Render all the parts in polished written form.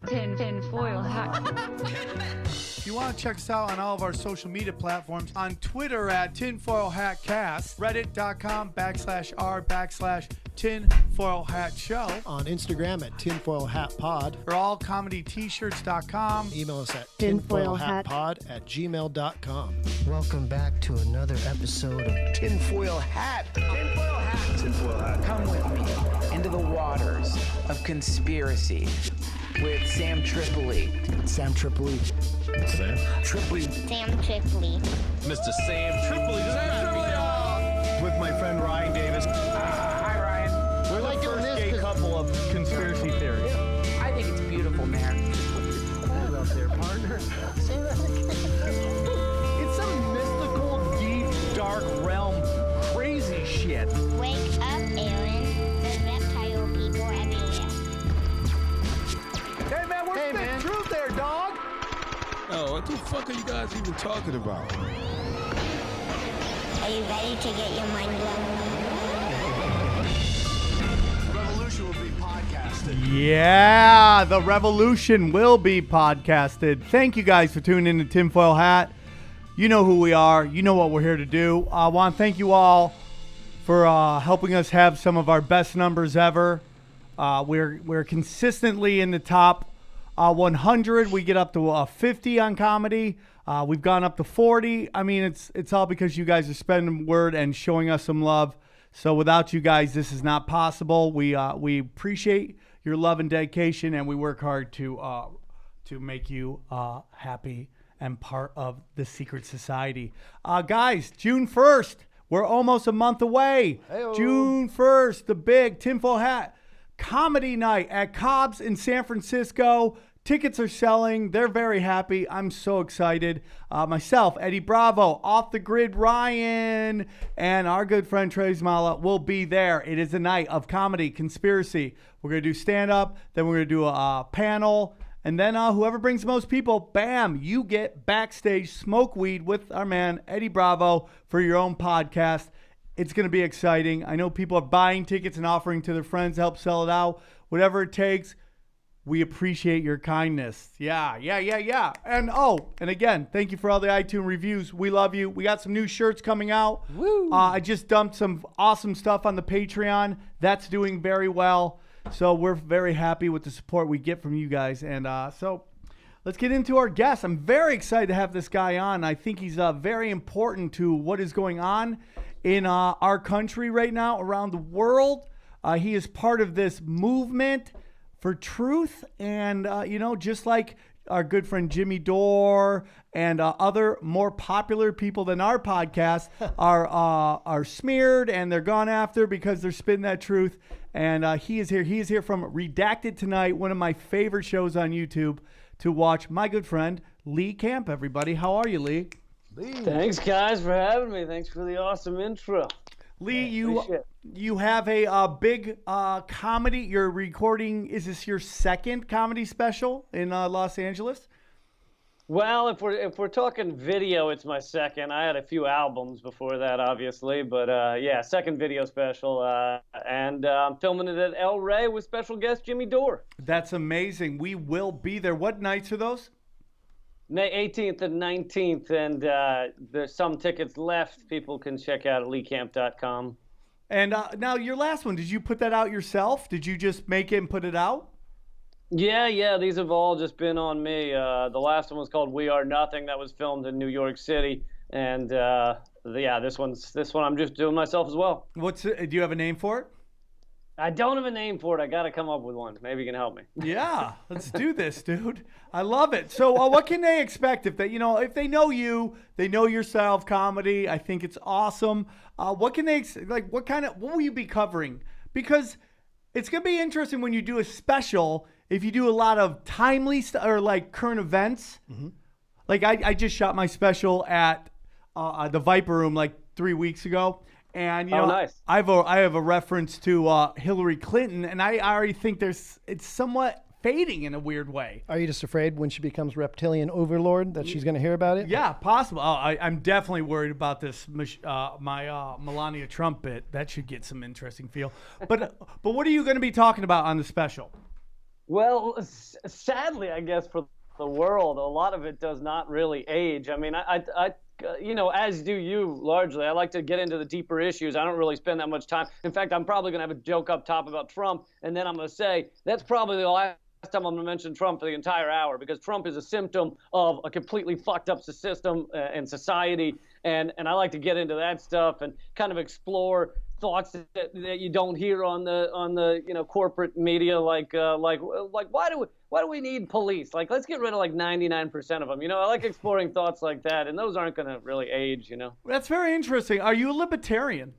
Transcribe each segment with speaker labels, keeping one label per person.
Speaker 1: Tinfoil hat.
Speaker 2: If you want to check us out on all of our social media platforms, on Twitter at tinfoilhatcast, reddit.com/r/tinfoilhatshow,
Speaker 3: on Instagram at tinfoilhatpod,
Speaker 2: or allcomedyt-shirts.com.
Speaker 3: Email us at
Speaker 4: tinfoilhatpod@gmail.com.
Speaker 5: Welcome back to another episode of
Speaker 6: Tinfoil Hat. Tinfoil Hat. Tinfoil Hat. Come with me into the waters of conspiracy with Sam Tripoli.
Speaker 3: Sam Tripoli.
Speaker 7: Sam Tripoli.
Speaker 8: Sam Tripoli.
Speaker 7: Mr. Sam Tripoli.
Speaker 9: With my friend Ryan Davis.
Speaker 6: Hi, Ryan.
Speaker 9: We're
Speaker 3: like
Speaker 9: the
Speaker 3: doing
Speaker 9: first
Speaker 3: this
Speaker 9: gay couple of conspiracy theories.
Speaker 6: I think it's beautiful, man.
Speaker 3: Hold up there, partner. Say that again.
Speaker 9: It's some mystical, deep, dark realm crazy shit.
Speaker 8: Wake up, Aaron. There's reptile people everywhere.
Speaker 9: Hey, man, what's the truth there, dog?
Speaker 7: Oh, what the fuck are you guys even talking about?
Speaker 8: Are you ready to get your mind blown?
Speaker 9: Revolution will be podcasted.
Speaker 2: Yeah, the revolution will be podcasted. Thank you guys for tuning in to Tinfoil Hat. You know who we are. You know what we're here to do. I want to thank you all for helping us have some of our best numbers ever. We're consistently in the top 100. We get up to 50 on comedy. We've gone up to 40. I mean, it's all because you guys are spreading word and showing us some love. So without you guys, this is not possible. We appreciate your love and dedication, and we work hard to make you happy and part of the secret society. Guys, June 1st, we're almost a month away.
Speaker 3: Hey-o.
Speaker 2: June 1st, the big Tinfoil Hat Comedy Night at Cobb's in San Francisco. Tickets are selling. They're very happy. I'm so excited. Myself, Eddie Bravo, Off the Grid Ryan, and our good friend Trey Mala will be there. It is a night of comedy, conspiracy. We're going to do stand-up. Then we're going to do a panel. And then whoever brings the most people, bam, you get backstage smoke weed with our man Eddie Bravo for your own podcast. It's going to be exciting. I know people are buying tickets and offering to their friends to help sell it out. Whatever it takes, we appreciate your kindness. Yeah. And again, thank you for all the iTunes reviews. We love you. We got some new shirts coming out.
Speaker 3: Woo.
Speaker 2: I just dumped some awesome stuff on the Patreon. That's doing very well. So we're very happy with the support we get from you guys. And so let's get into our guest. I'm very excited to have this guy on. I think he's very important to what is going on in our country right now, around the world. He is part of this movement for truth. And, just like our good friend Jimmy Dore and other more popular people than our podcast are smeared and they're gone after because they're spitting that truth. And he is here. He is here from Redacted Tonight, one of my favorite shows on YouTube to watch. My good friend, Lee Camp, everybody. How are you, Lee?
Speaker 10: Thanks, guys, for having me. Thanks for the awesome intro.
Speaker 2: Lee, you have a big comedy. You're recording. Is this your second comedy special in Los Angeles?
Speaker 10: Well, if we're talking video, it's my second. I had a few albums before that, obviously, but second video special. And I'm filming it at El Rey with special guest Jimmy Dore.
Speaker 2: That's amazing. We will be there. What nights are those?
Speaker 10: May 18th and 19th, and there's some tickets left. People can check out at leecamp.com.
Speaker 2: And now your last one, did you put that out yourself? Did you just make it and put it out?
Speaker 10: Yeah, these have all just been on me. The last one was called We Are Nothing. That was filmed in New York This one I'm just doing myself as well.
Speaker 2: Do you have a name for it?
Speaker 10: I don't have a name for it. I got to come up with one. Maybe you can help me.
Speaker 2: Yeah, let's do this, dude. I love it. So what can they expect if they know you, they know your style of comedy? I think it's awesome. What can they what will you be covering? Because it's going to be interesting when you do a special, if you do a lot of timely stuff or like current events. Mm-hmm. Like I just shot my special at the Viper Room like 3 weeks ago. And
Speaker 10: nice.
Speaker 2: I have a reference to Hillary Clinton, and I already think it's somewhat fading in a weird way.
Speaker 3: Are you just afraid when she becomes reptilian overlord that she's going to hear about it?
Speaker 2: Yeah, possible. I'm definitely worried about this. My Melania Trump bit that should get some interesting feel. But what are you going to be talking about on the special?
Speaker 10: Well, sadly, I guess for the world, a lot of it does not really age. I mean, as do you largely. I like to get into the deeper issues. I don't really spend that much time. In fact, I'm probably going to have a joke up top about Trump, and then I'm going to say that's probably the last time I'm going to mention Trump for the entire hour, because Trump is a symptom of a completely fucked up system and society, and I like to get into that stuff and kind of explore thoughts that you don't hear on the corporate media, like why do we need police? Like, let's get rid of like 99% of them. I like exploring thoughts like that, and those aren't going to really age.
Speaker 2: That's very interesting. Are you a libertarian?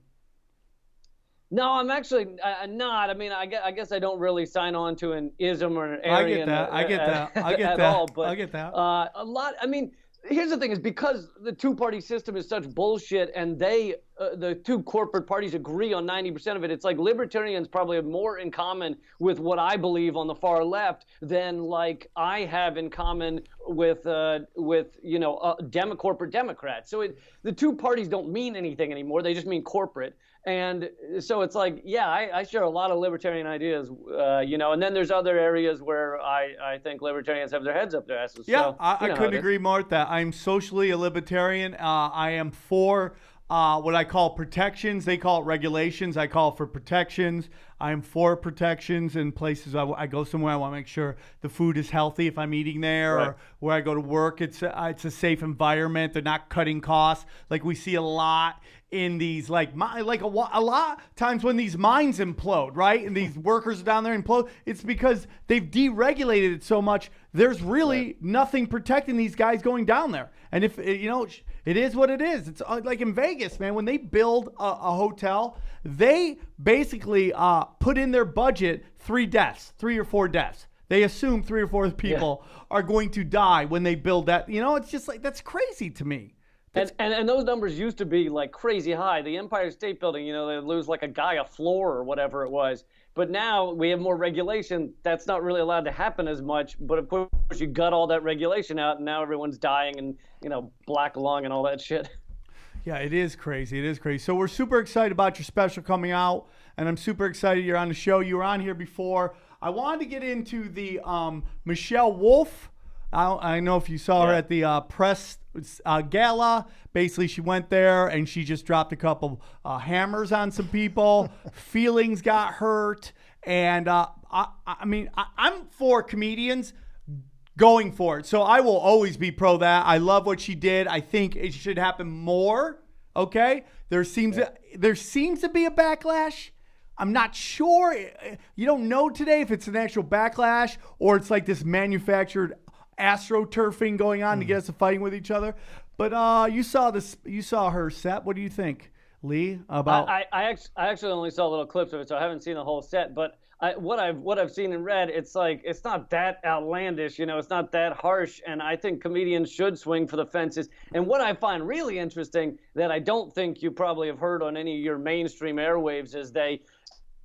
Speaker 10: No, I'm actually not. I mean, I guess I don't really sign on to an ism or an Aryan.
Speaker 2: I get that.
Speaker 10: All, but
Speaker 2: I get that.
Speaker 10: A lot. I mean, here's the thing: is because the two-party system is such bullshit, and the two corporate parties agree on 90% of it. It's like libertarians probably have more in common with what I believe on the far left than like I have in common with corporate Democrats. So the two parties don't mean anything anymore. They just mean corporate. And so it's like, yeah, I share a lot of libertarian ideas, and then there's other areas where I think libertarians have their heads up their asses.
Speaker 2: Yeah,
Speaker 10: so,
Speaker 2: I couldn't agree more with that. I'm socially a libertarian. I am for what I call protections. They call it regulations. I call it for protections. I'm for protections in places I go somewhere. I want to make sure the food is healthy if I'm eating there,
Speaker 10: right.
Speaker 2: or where I go to work. It's a safe environment. They're not cutting costs like we see a lot in these a lot of times when these mines implode, right? And these workers down there implode. It's because they've deregulated it so much. There's really nothing protecting these guys going down there. And if it is what it is. It's like in Vegas, man. When they build a hotel, they basically put in their budget 3 or 4 deaths. They assume 3 or 4 people are going to die when they build that. It's just like, that's crazy to me.
Speaker 10: And those numbers used to be like crazy high. The Empire State Building, they lose like a guy a floor or whatever it was. But now we have more regulation. That's not really allowed to happen as much. But of course, you gut all that regulation out, and now everyone's dying and, black lung and all that shit.
Speaker 2: Yeah, it is crazy. It is crazy. So we're super excited about your special coming out, and I'm super excited you're on the show. You were on here before. I wanted to get into the Michelle Wolf. I know if you saw her at the press gala. Basically, she went there and she just dropped a couple hammers on some people. Feelings got hurt. And I'm for comedians going for it. So I will always be pro that. I love what she did. I think it should happen more. Okay? There seems to be a backlash. I'm not sure. You don't know today if it's an actual backlash or it's like this manufactured astroturfing going on to get us to fighting with each other. But you saw her set. What do you think, Lee? About
Speaker 10: I actually only saw little clips of it, so I haven't seen the whole set. But what I've seen and read, it's like it's not that outlandish, it's not that harsh, and I think comedians should swing for the fences. And what I find really interesting that I don't think you probably have heard on any of your mainstream airwaves as they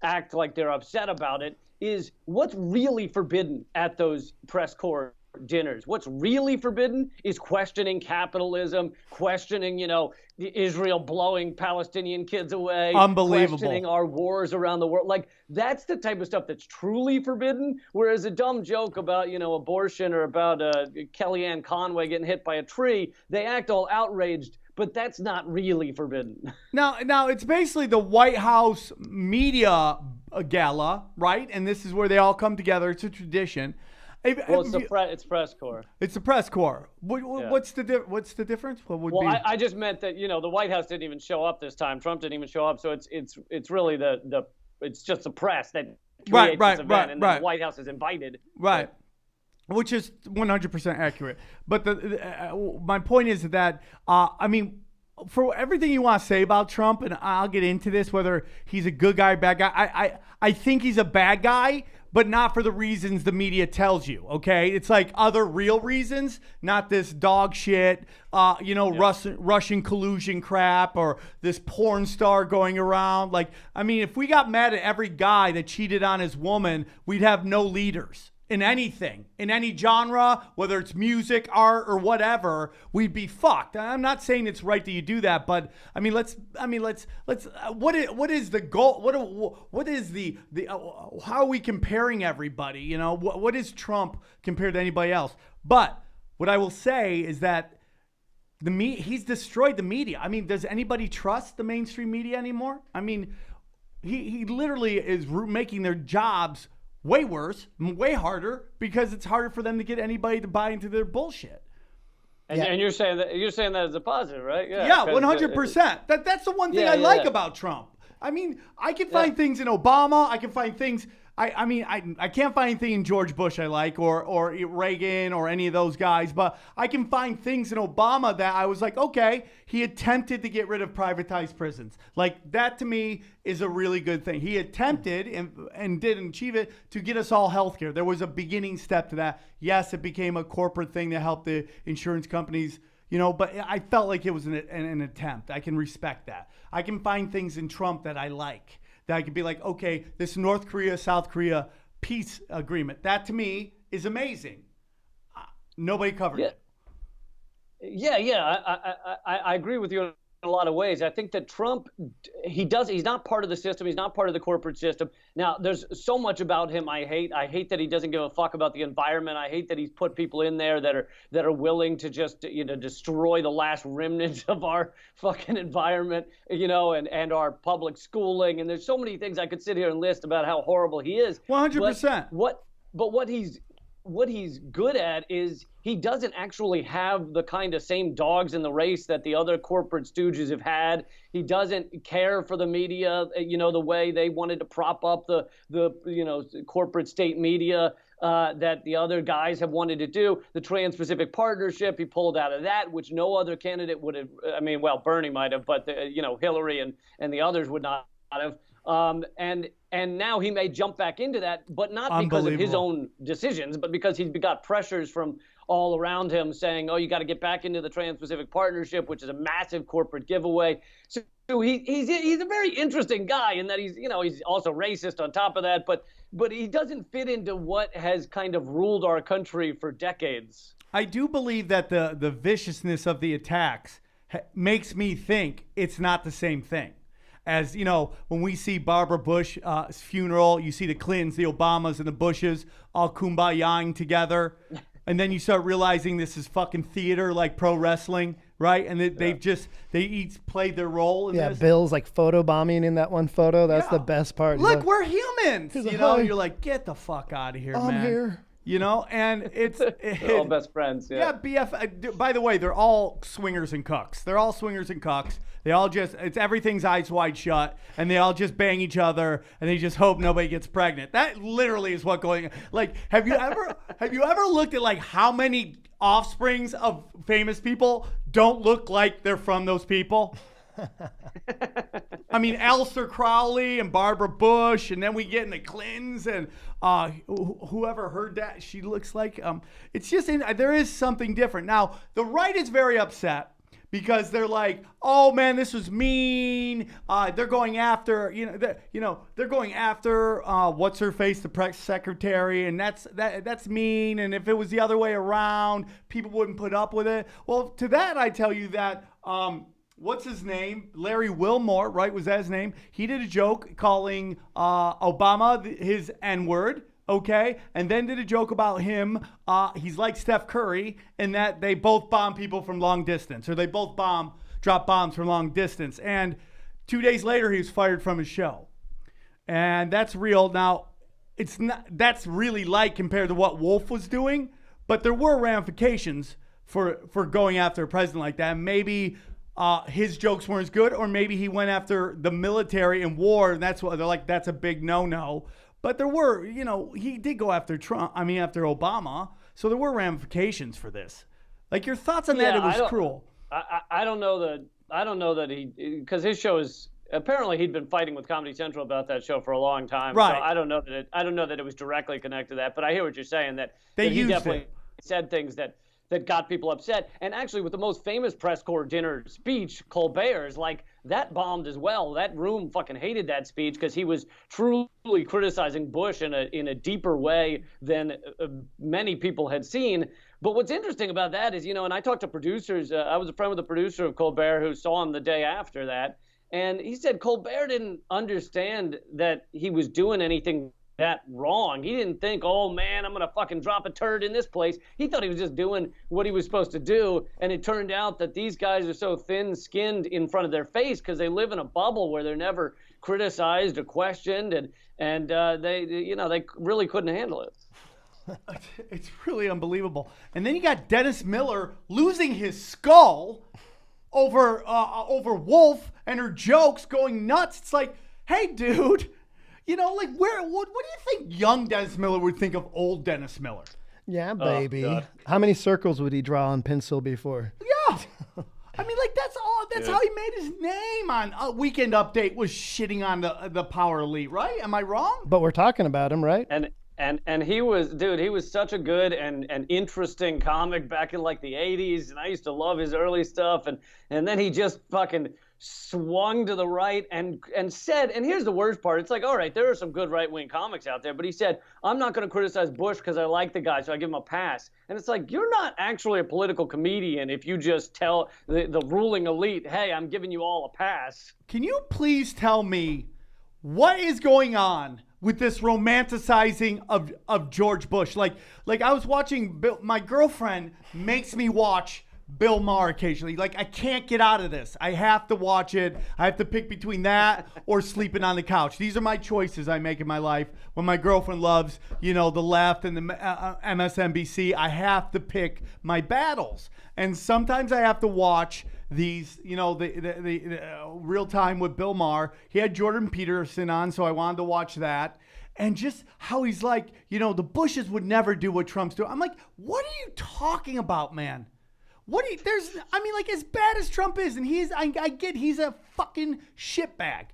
Speaker 10: act like they're upset about it is what's really forbidden at those press corps dinners. What's really forbidden is questioning capitalism, questioning, Israel blowing Palestinian kids away,
Speaker 2: unbelievable,
Speaker 10: questioning our wars around the world. Like, that's the type of stuff that's truly forbidden. Whereas a dumb joke about, abortion or about Kellyanne Conway getting hit by a tree, they act all outraged. But that's not really forbidden.
Speaker 2: Now it's basically the White House media gala, right? And this is where they all come together. It's a tradition.
Speaker 10: Well, it's press corps.
Speaker 2: It's the press corps. What's the difference?
Speaker 10: I just meant that the White House didn't even show up this time. Trump didn't even show up, so it's really it's just the press that creates this event, and the White House is invited.
Speaker 2: Right. Which is 100% accurate. But my point is that for everything you want to say about Trump, and I'll get into this, whether he's a good guy or bad guy, I think he's a bad guy, but not for the reasons the media tells you, okay? It's like other real reasons, not this dog shit, Russian collusion crap or this porn star going around. If we got mad at every guy that cheated on his woman, we'd have no leaders. in anything, in any genre, whether it's music, art, or whatever, we'd be fucked. I'm not saying it's right that you do that, but let's. What is the goal? What is the how are we comparing everybody? You know, what is Trump compared to anybody else? But what I will say is that he's destroyed the media. I mean, does anybody trust the mainstream media anymore? I mean, he literally is making their jobs way worse, way harder, because it's harder for them to get anybody to buy into their bullshit.
Speaker 10: And you're saying that as a positive, right?
Speaker 2: Yeah, 100%. That's the one thing I like about Trump. I mean, I can find things in Obama. I can find things. I can't find anything in George Bush I like, or Reagan, or any of those guys, but I can find things in Obama that I was like, okay, he attempted to get rid of privatized prisons. Like, that to me is a really good thing. He attempted and didn't achieve it to get us all health care. There was a beginning step to that. Yes, it became a corporate thing that helped the insurance companies, you know, but I felt like it was an attempt. I can respect that. I can find things in Trump that I like. That I could be like, okay, this North Korea, South Korea peace agreement. That to me is amazing. Nobody covered it.
Speaker 10: Yeah. I agree with you in a lot of ways. I think that Trump, he's not part of the system. He's not part of the corporate system. Now, there's so much about him I hate. I hate that he doesn't give a fuck about the environment. I hate that he's put people in there that are willing to just, you know, destroy the last remnants of our fucking environment, you know, and our public schooling. And there's so many things I could sit here and list about how horrible he is.
Speaker 2: 100%.
Speaker 10: But what he's good at is he doesn't actually have the kind of same dogs in the race that the other corporate stooges have had. He doesn't care for the media, you know, the way they wanted to prop up the you know, corporate state media that the other guys have wanted to do. The Trans-Pacific Partnership, he pulled out of that, which no other candidate would have. I mean, well, Bernie might have, but you know, Hillary and the others would not have. And now he may jump back into that, but not because of his own decisions, but because he's got pressures from all around him saying, oh, you got to get back into the Trans-Pacific Partnership, which is a massive corporate giveaway. So he's a very interesting guy in that he's also racist on top of that, but he doesn't fit into what has kind of ruled our country for decades.
Speaker 2: I do believe that the viciousness of the attacks makes me think it's not the same thing. As, you know, when we see Barbara Bush's funeral, you see the Clintons, the Obamas, and the Bushes all kumbayaing together. And then you start realizing this is fucking theater, like pro wrestling, right? And they each played their role in this.
Speaker 3: Bill's like photobombing in that one photo. That's the best part.
Speaker 2: Look, we're humans. You know, you're like, get the fuck out of here, man.
Speaker 3: I'm here.
Speaker 2: You know, and
Speaker 10: they're all best friends. Yeah,
Speaker 2: BF. By the way, they're all swingers and cucks. They're all swingers and cucks. They all it's everything's eyes wide shut, and they all just bang each other, and they just hope nobody gets pregnant. That literally is what going on. Like, have you ever looked at like how many offsprings of famous people don't look like they're from those people? I mean, Aleister Crowley and Barbara Bush, and then we get into Clintons and whoever heard that, she looks like it's just there is something different. Now, the right is very upset because they're like, oh man, this was mean. They're going after they're going after what's her face, the press secretary, and that's mean. And if it was the other way around, people wouldn't put up with it. Well, to that I tell you that. What's his name? Larry Wilmore, right? Was that his name? He did a joke calling Obama his N-word, okay? And then did a joke about him. He's like Steph Curry in that they both bomb people from long distance, or they both drop bombs from long distance. And 2 days later, he was fired from his show. And that's real. Now, it's not. That's really light compared to what Wolf was doing, but there were ramifications for going after a president like that. Maybe his jokes weren't as good, or maybe he went after the military and war, and that's what they're like, that's a big no-no. But there were, you know, he did go after after Obama, so there were ramifications for this. Like, your thoughts on that? It was cruel.
Speaker 10: I don't know that he, because his show is, apparently he'd been fighting with Comedy Central about that show for a long time.
Speaker 2: Right.
Speaker 10: So I don't know that it was directly connected to that, but I hear what you're saying, that
Speaker 2: he
Speaker 10: definitely said things that got people upset. And actually, with the most famous press corps dinner speech, Colbert's, like, that bombed as well. That room fucking hated that speech because he was truly criticizing Bush in a deeper way than many people had seen. But what's interesting about that is, and I talked to producers. I was a friend with a producer of Colbert who saw him the day after that. And he said Colbert didn't understand that he was doing anything that wrong. He didn't think, oh man, I'm gonna fucking drop a turd in this place. He thought he was just doing what he was supposed to do, and it turned out that these guys are so thin-skinned in front of their face because they live in a bubble where they're never criticized or questioned, and they really couldn't handle it.
Speaker 2: It's really unbelievable. And then you got Dennis Miller losing his skull over Wolf and her jokes, going nuts. It's like, hey, dude. What do you think young Dennis Miller would think of old Dennis Miller?
Speaker 3: Yeah, baby.
Speaker 10: God.
Speaker 3: How many circles would he draw on pencil before?
Speaker 2: Yeah. I mean, that's all. That's how he made his name on Weekend Update, was shitting on the Power Elite, right? Am I wrong?
Speaker 3: But we're talking about him, right?
Speaker 10: And he was such a good and interesting comic back in like the 80s, and I used to love his early stuff, and then he just fucking swung to the right and said, and here's the worst part, it's like, all right, there are some good right-wing comics out there, but he said, I'm not going to criticize Bush because I like the guy, so I give him a pass. And it's like, you're not actually a political comedian if you just tell the ruling elite, hey, I'm giving you all a pass.
Speaker 2: Can you please tell me what is going on with this romanticizing of George Bush? Like I was watching, my girlfriend makes me watch Bill Maher occasionally. Like, I can't get out of this. I have to watch it. I have to pick between that or sleeping on the couch. These are my choices I make in my life. When my girlfriend loves, the left and the MSNBC, I have to pick my battles. And sometimes I have to watch these, the Real Time with Bill Maher. He had Jordan Peterson on, so I wanted to watch that. And just how he's like, the Bushes would never do what Trump's doing. I'm like, what are you talking about, man? As bad as Trump is, and I get he's a fucking shitbag.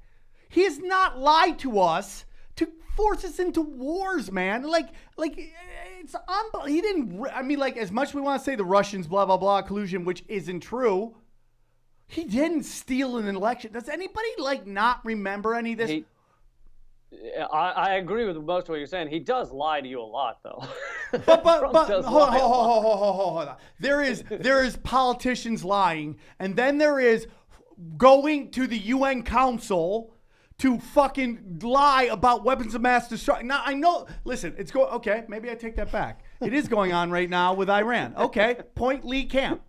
Speaker 2: He has not lied to us to force us into wars, man. It's unbelievable. He didn't, as much as we want to say the Russians, blah, blah, blah, collusion, which isn't true, he didn't steal an election. Does anybody, not remember any of this?
Speaker 10: I agree with most of what you're saying. He does lie to you a lot, though.
Speaker 2: But hold on. There is politicians lying, and then there is going to the UN Council to fucking lie about weapons of mass destruction. Now I know. Listen, okay. Maybe I take that back. It is going on right now with Iran. Okay, point Lee Camp.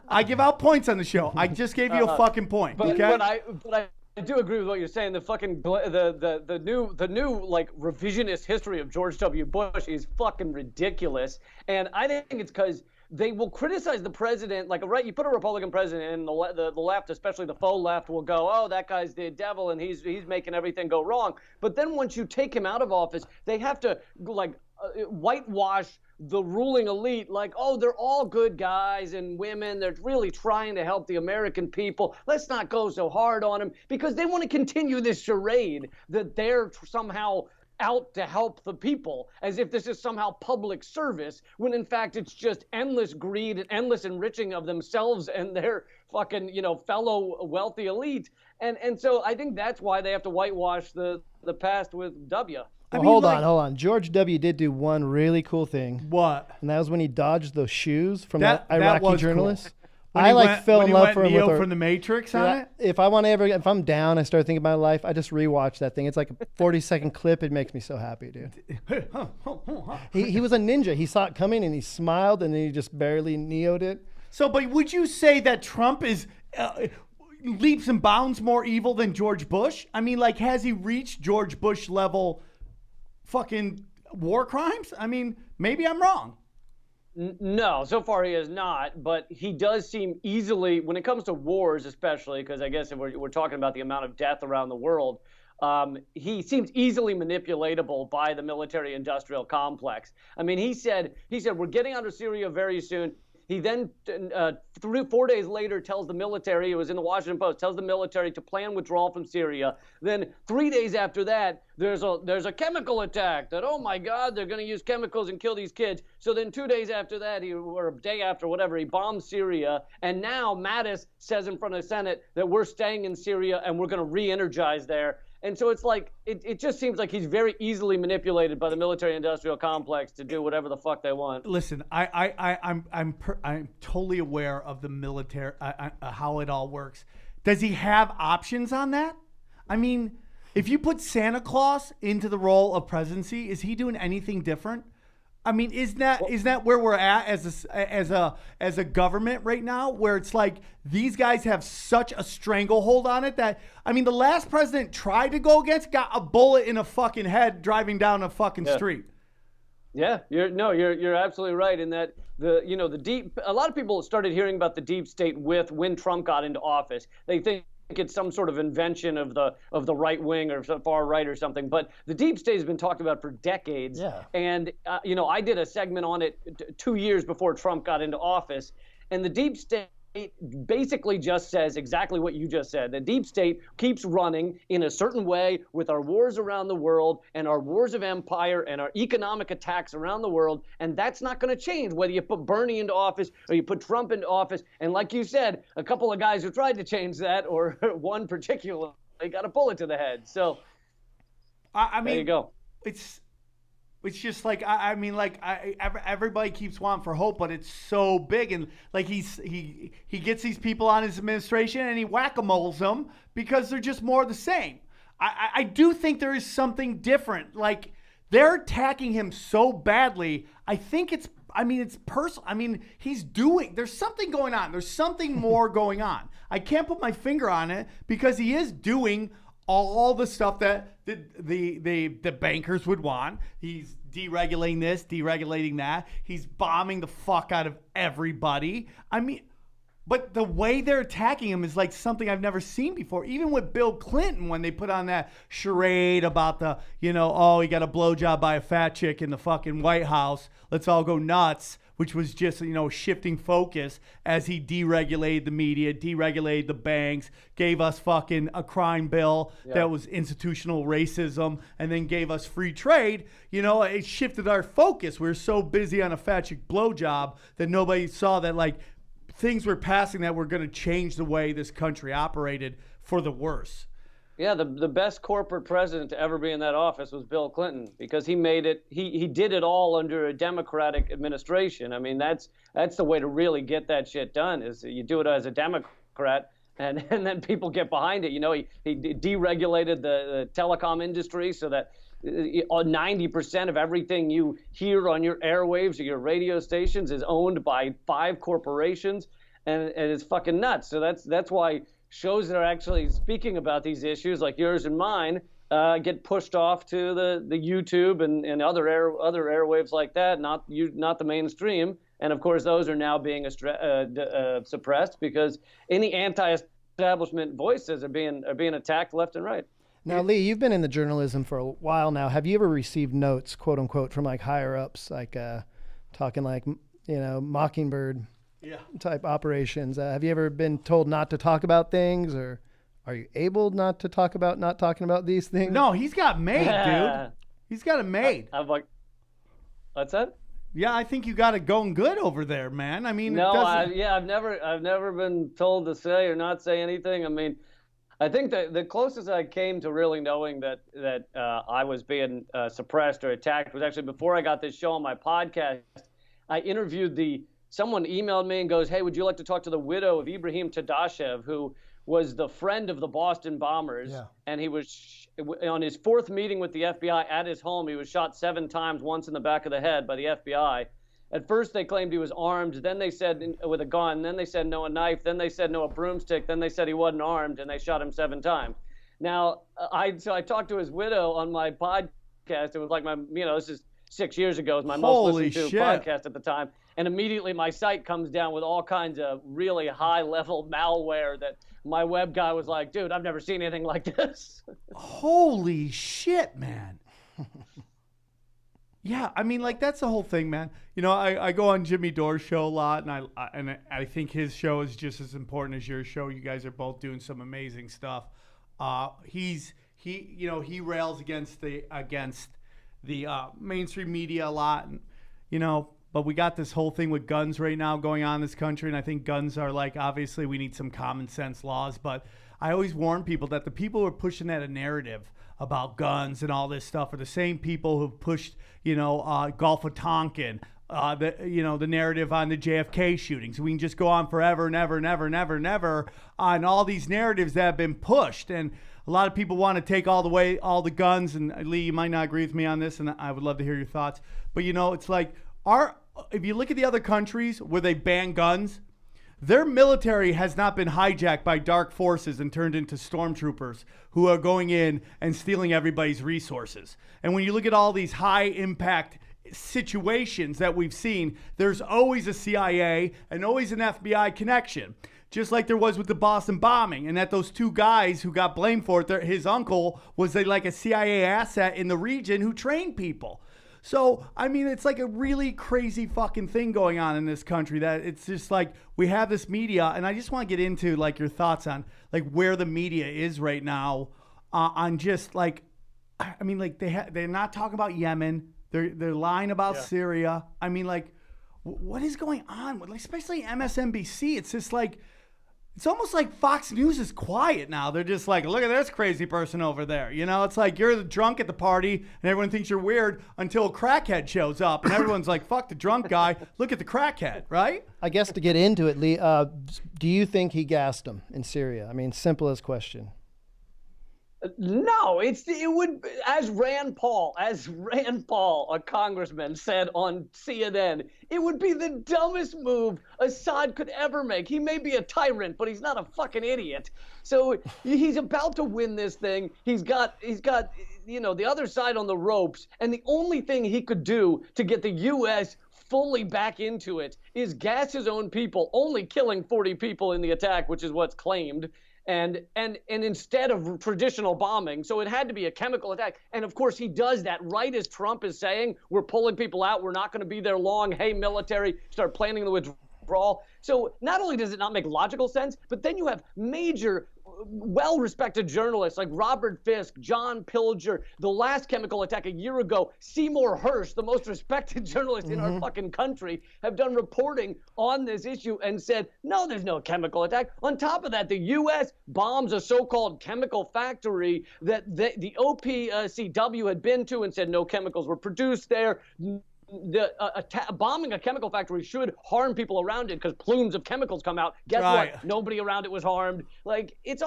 Speaker 2: I give out points on the show. I just gave you a fucking point. Okay.
Speaker 10: But I do agree with what you're saying. The fucking the new revisionist history of George W. Bush is fucking ridiculous, and I think it's because they will criticize the president. You put a Republican president, and the left, especially the faux left, will go, "Oh, that guy's the devil, and he's making everything go wrong." But then once you take him out of office, they have to whitewash the ruling elite, they're all good guys and women. They're really trying to help the American people. Let's not go so hard on them, because they want to continue this charade that they're somehow out to help the people, as if this is somehow public service, when in fact it's just endless greed and endless enriching of themselves and their fucking, fellow wealthy elite. And so I think that's why they have to whitewash the past with W.
Speaker 3: Well, hold on. George W. did do one really cool thing.
Speaker 2: What?
Speaker 3: And that was when he dodged those shoes from that Iraqi
Speaker 2: was
Speaker 3: journalist.
Speaker 2: Cool.
Speaker 3: Fell in love for him with her.
Speaker 2: From the Matrix on it?
Speaker 3: If I'm down, I start thinking about my life, I just rewatch that thing. It's like a 40-second clip. It makes me so happy, dude. He was a ninja. He saw it coming and he smiled, and then he just barely neoed it.
Speaker 2: So, but would you say that Trump is leaps and bounds more evil than George Bush? I mean, has he reached George Bush level fucking war crimes? I mean, maybe I'm wrong.
Speaker 10: No, so far he has not, but he does seem easily, when it comes to wars especially, because I guess if we're talking about the amount of death around the world, he seems easily manipulatable by the military-industrial complex. I mean, he said, we're getting under Syria very soon. He then, 4 days later, tells the military, it was in the Washington Post, tells the military to plan withdrawal from Syria. Then 3 days after that, there's a chemical attack, that, oh my God, they're going to use chemicals and kill these kids. So then 2 days after that, or a day after, whatever, he bombed Syria. And now Mattis says in front of the Senate that we're staying in Syria and we're going to re-energize there. And so it's like, it just seems like he's very easily manipulated by the military-industrial complex to do whatever the fuck they want.
Speaker 2: Listen, I'm totally aware of the military, how it all works. Does he have options on that? I mean, if you put Santa Claus into the role of presidency, is he doing anything different? I mean, isn't that where we're at as a government right now, where it's like these guys have such a stranglehold on it that, I mean, the last president tried to go against, got a bullet in a fucking head driving down a fucking street.
Speaker 10: Yeah, you're absolutely right in that a lot of people started hearing about the deep state when Trump got into office. They think it's some sort of invention of the right wing or far right or something, but the deep state has been talked about for decades.
Speaker 3: Yeah.
Speaker 10: And I did a segment on it 2 years before Trump got into office, and the deep state basically just says exactly what you just said. The deep state keeps running in a certain way with our wars around the world and our wars of empire and our economic attacks around the world, and that's not going to change whether you put Bernie into office or you put Trump into office. And like you said, a couple of guys who tried to change that, or one particularly, got a bullet to the head. So
Speaker 2: I mean,
Speaker 10: there you go.
Speaker 2: It's just like, I mean, like, everybody keeps wanting for hope, but it's so big, and like he gets these people on his administration and he whack-a-moles them because they're just more of the same. I do think there is something different. Like, they're attacking him so badly. I think it's personal. I mean, there's something going on. There's something more going on. I can't put my finger on it because he is doing all the stuff that the bankers would want. He's deregulating this, deregulating that. He's bombing the fuck out of everybody. I mean, but the way they're attacking him is like something I've never seen before. Even with Bill Clinton, when they put on that charade about the, he got a blowjob by a fat chick in the fucking White House. Let's all go nuts. Which was just, shifting focus as he deregulated the media, deregulated the banks, gave us fucking a crime bill that was institutional racism, and then gave us free trade. It shifted our focus. We were so busy on a fat chick blowjob that nobody saw that, like, things were passing that were going to change the way this country operated for the worse.
Speaker 10: Yeah, the best corporate president to ever be in that office was Bill Clinton, because he made it. He did it all under a Democratic administration. I mean, that's the way to really get that shit done. Is you do it as a Democrat, and then people get behind it. He deregulated the telecom industry so that 90% of everything you hear on your airwaves or your radio stations is owned by 5 corporations, and it's fucking nuts. So that's why shows that are actually speaking about these issues, like yours and mine, get pushed off to the YouTube and other airwaves like that, not the mainstream. And of course, those are now being suppressed because any anti-establishment voices are being attacked left and right.
Speaker 3: Now, Lee, you've been in the journalism for a while now. Have you ever received notes, quote unquote, from like higher ups, like talking like Mockingbird type operations? Have you ever been told not to talk about things, or are you able not to talk about not talking about these things?
Speaker 2: No, he's got made, dude. He's got it made.
Speaker 10: I'm like, what's that?
Speaker 2: Yeah, I think you got it going good over there, man. I mean,
Speaker 10: no, I've never been told to say or not say anything. I mean, I think that the closest I came to really knowing that I was being suppressed or attacked was actually before I got this show on my podcast. I interviewed someone emailed me and goes, "Hey, would you like to talk to the widow of Ibrahim Tadashev, who was the friend of the Boston bombers?"
Speaker 3: Yeah.
Speaker 10: And he was on his 4th meeting with the FBI at his home. He was shot 7 times, once in the back of the head by the FBI. At first, they claimed he was armed. Then they said with a gun. Then they said no, a knife. Then they said no, a broomstick. Then they said he wasn't armed, and they shot him 7 times. Now, I talked to his widow on my podcast. It was like this is 6 years ago. It was my most listened to podcast at the time. And immediately my site comes down with all kinds of really high-level malware that my web guy was like, "Dude, I've never seen anything like this."
Speaker 2: Holy shit, man. Yeah, I mean, like, that's the whole thing, man. I go on Jimmy Dore's show a lot, and I think his show is just as important as your show. You guys are both doing some amazing stuff. He's he rails against the mainstream media a lot, and but we got this whole thing with guns right now going on in this country, and I think guns are obviously we need some common sense laws, but I always warn people that the people who are pushing that narrative about guns and all this stuff are the same people who've pushed, Gulf of Tonkin, the narrative on the JFK shootings. We can just go on forever and ever and ever and ever and ever on all these narratives that have been pushed. And a lot of people want to take all the guns. And Lee, you might not agree with me on this, and I would love to hear your thoughts. But it's like if you look at the other countries where they ban guns, their military has not been hijacked by dark forces and turned into stormtroopers who are going in and stealing everybody's resources. And when you look at all these high impact situations that we've seen, there's always a CIA and always an FBI connection, just like there was with the Boston bombing, and that those two guys who got blamed for it, his uncle was like a CIA asset in the region who trained people. So, I mean, it's like a really crazy fucking thing going on in this country that it's just like we have this media, and I just want to get into your thoughts on where the media is right now on just they're not talking about Yemen. They're lying about Syria. I mean, what is going on? Especially MSNBC. It's just it's almost like Fox News is quiet now. They're just look at this crazy person over there. It's like you're the drunk at the party and everyone thinks you're weird until a crackhead shows up and everyone's like, fuck the drunk guy. Look at the crackhead, right?
Speaker 3: I guess to get into it, Lee, do you think he gassed him in Syria? I mean, simplest question.
Speaker 10: No, it would, as Rand Paul, a congressman, said on CNN, it would be the dumbest move Assad could ever make. He may be a tyrant, but he's not a fucking idiot. So he's about to win this thing. He's got the other side on the ropes, and the only thing he could do to get the U.S. fully back into it is gas his own people, only killing 40 people in the attack, which is what's claimed. And instead of traditional bombing, so it had to be a chemical attack. And of course, he does that right as Trump is saying, we're pulling people out, we're not going to be there long. Hey, military, start planning the withdrawal. So not only does it not make logical sense, but then you have major, well-respected journalists like Robert Fisk, John Pilger, the last chemical attack a year ago, Seymour Hersh, the most respected journalist in our fucking country, have done reporting on this issue and said, no, there's no chemical attack. On top of that, the U.S. bombs a so-called chemical factory that the OPCW had been to and said no chemicals were produced there. Bombing a chemical factory should harm people around it because plumes of chemicals come out. Guess what? Nobody around it was harmed. It's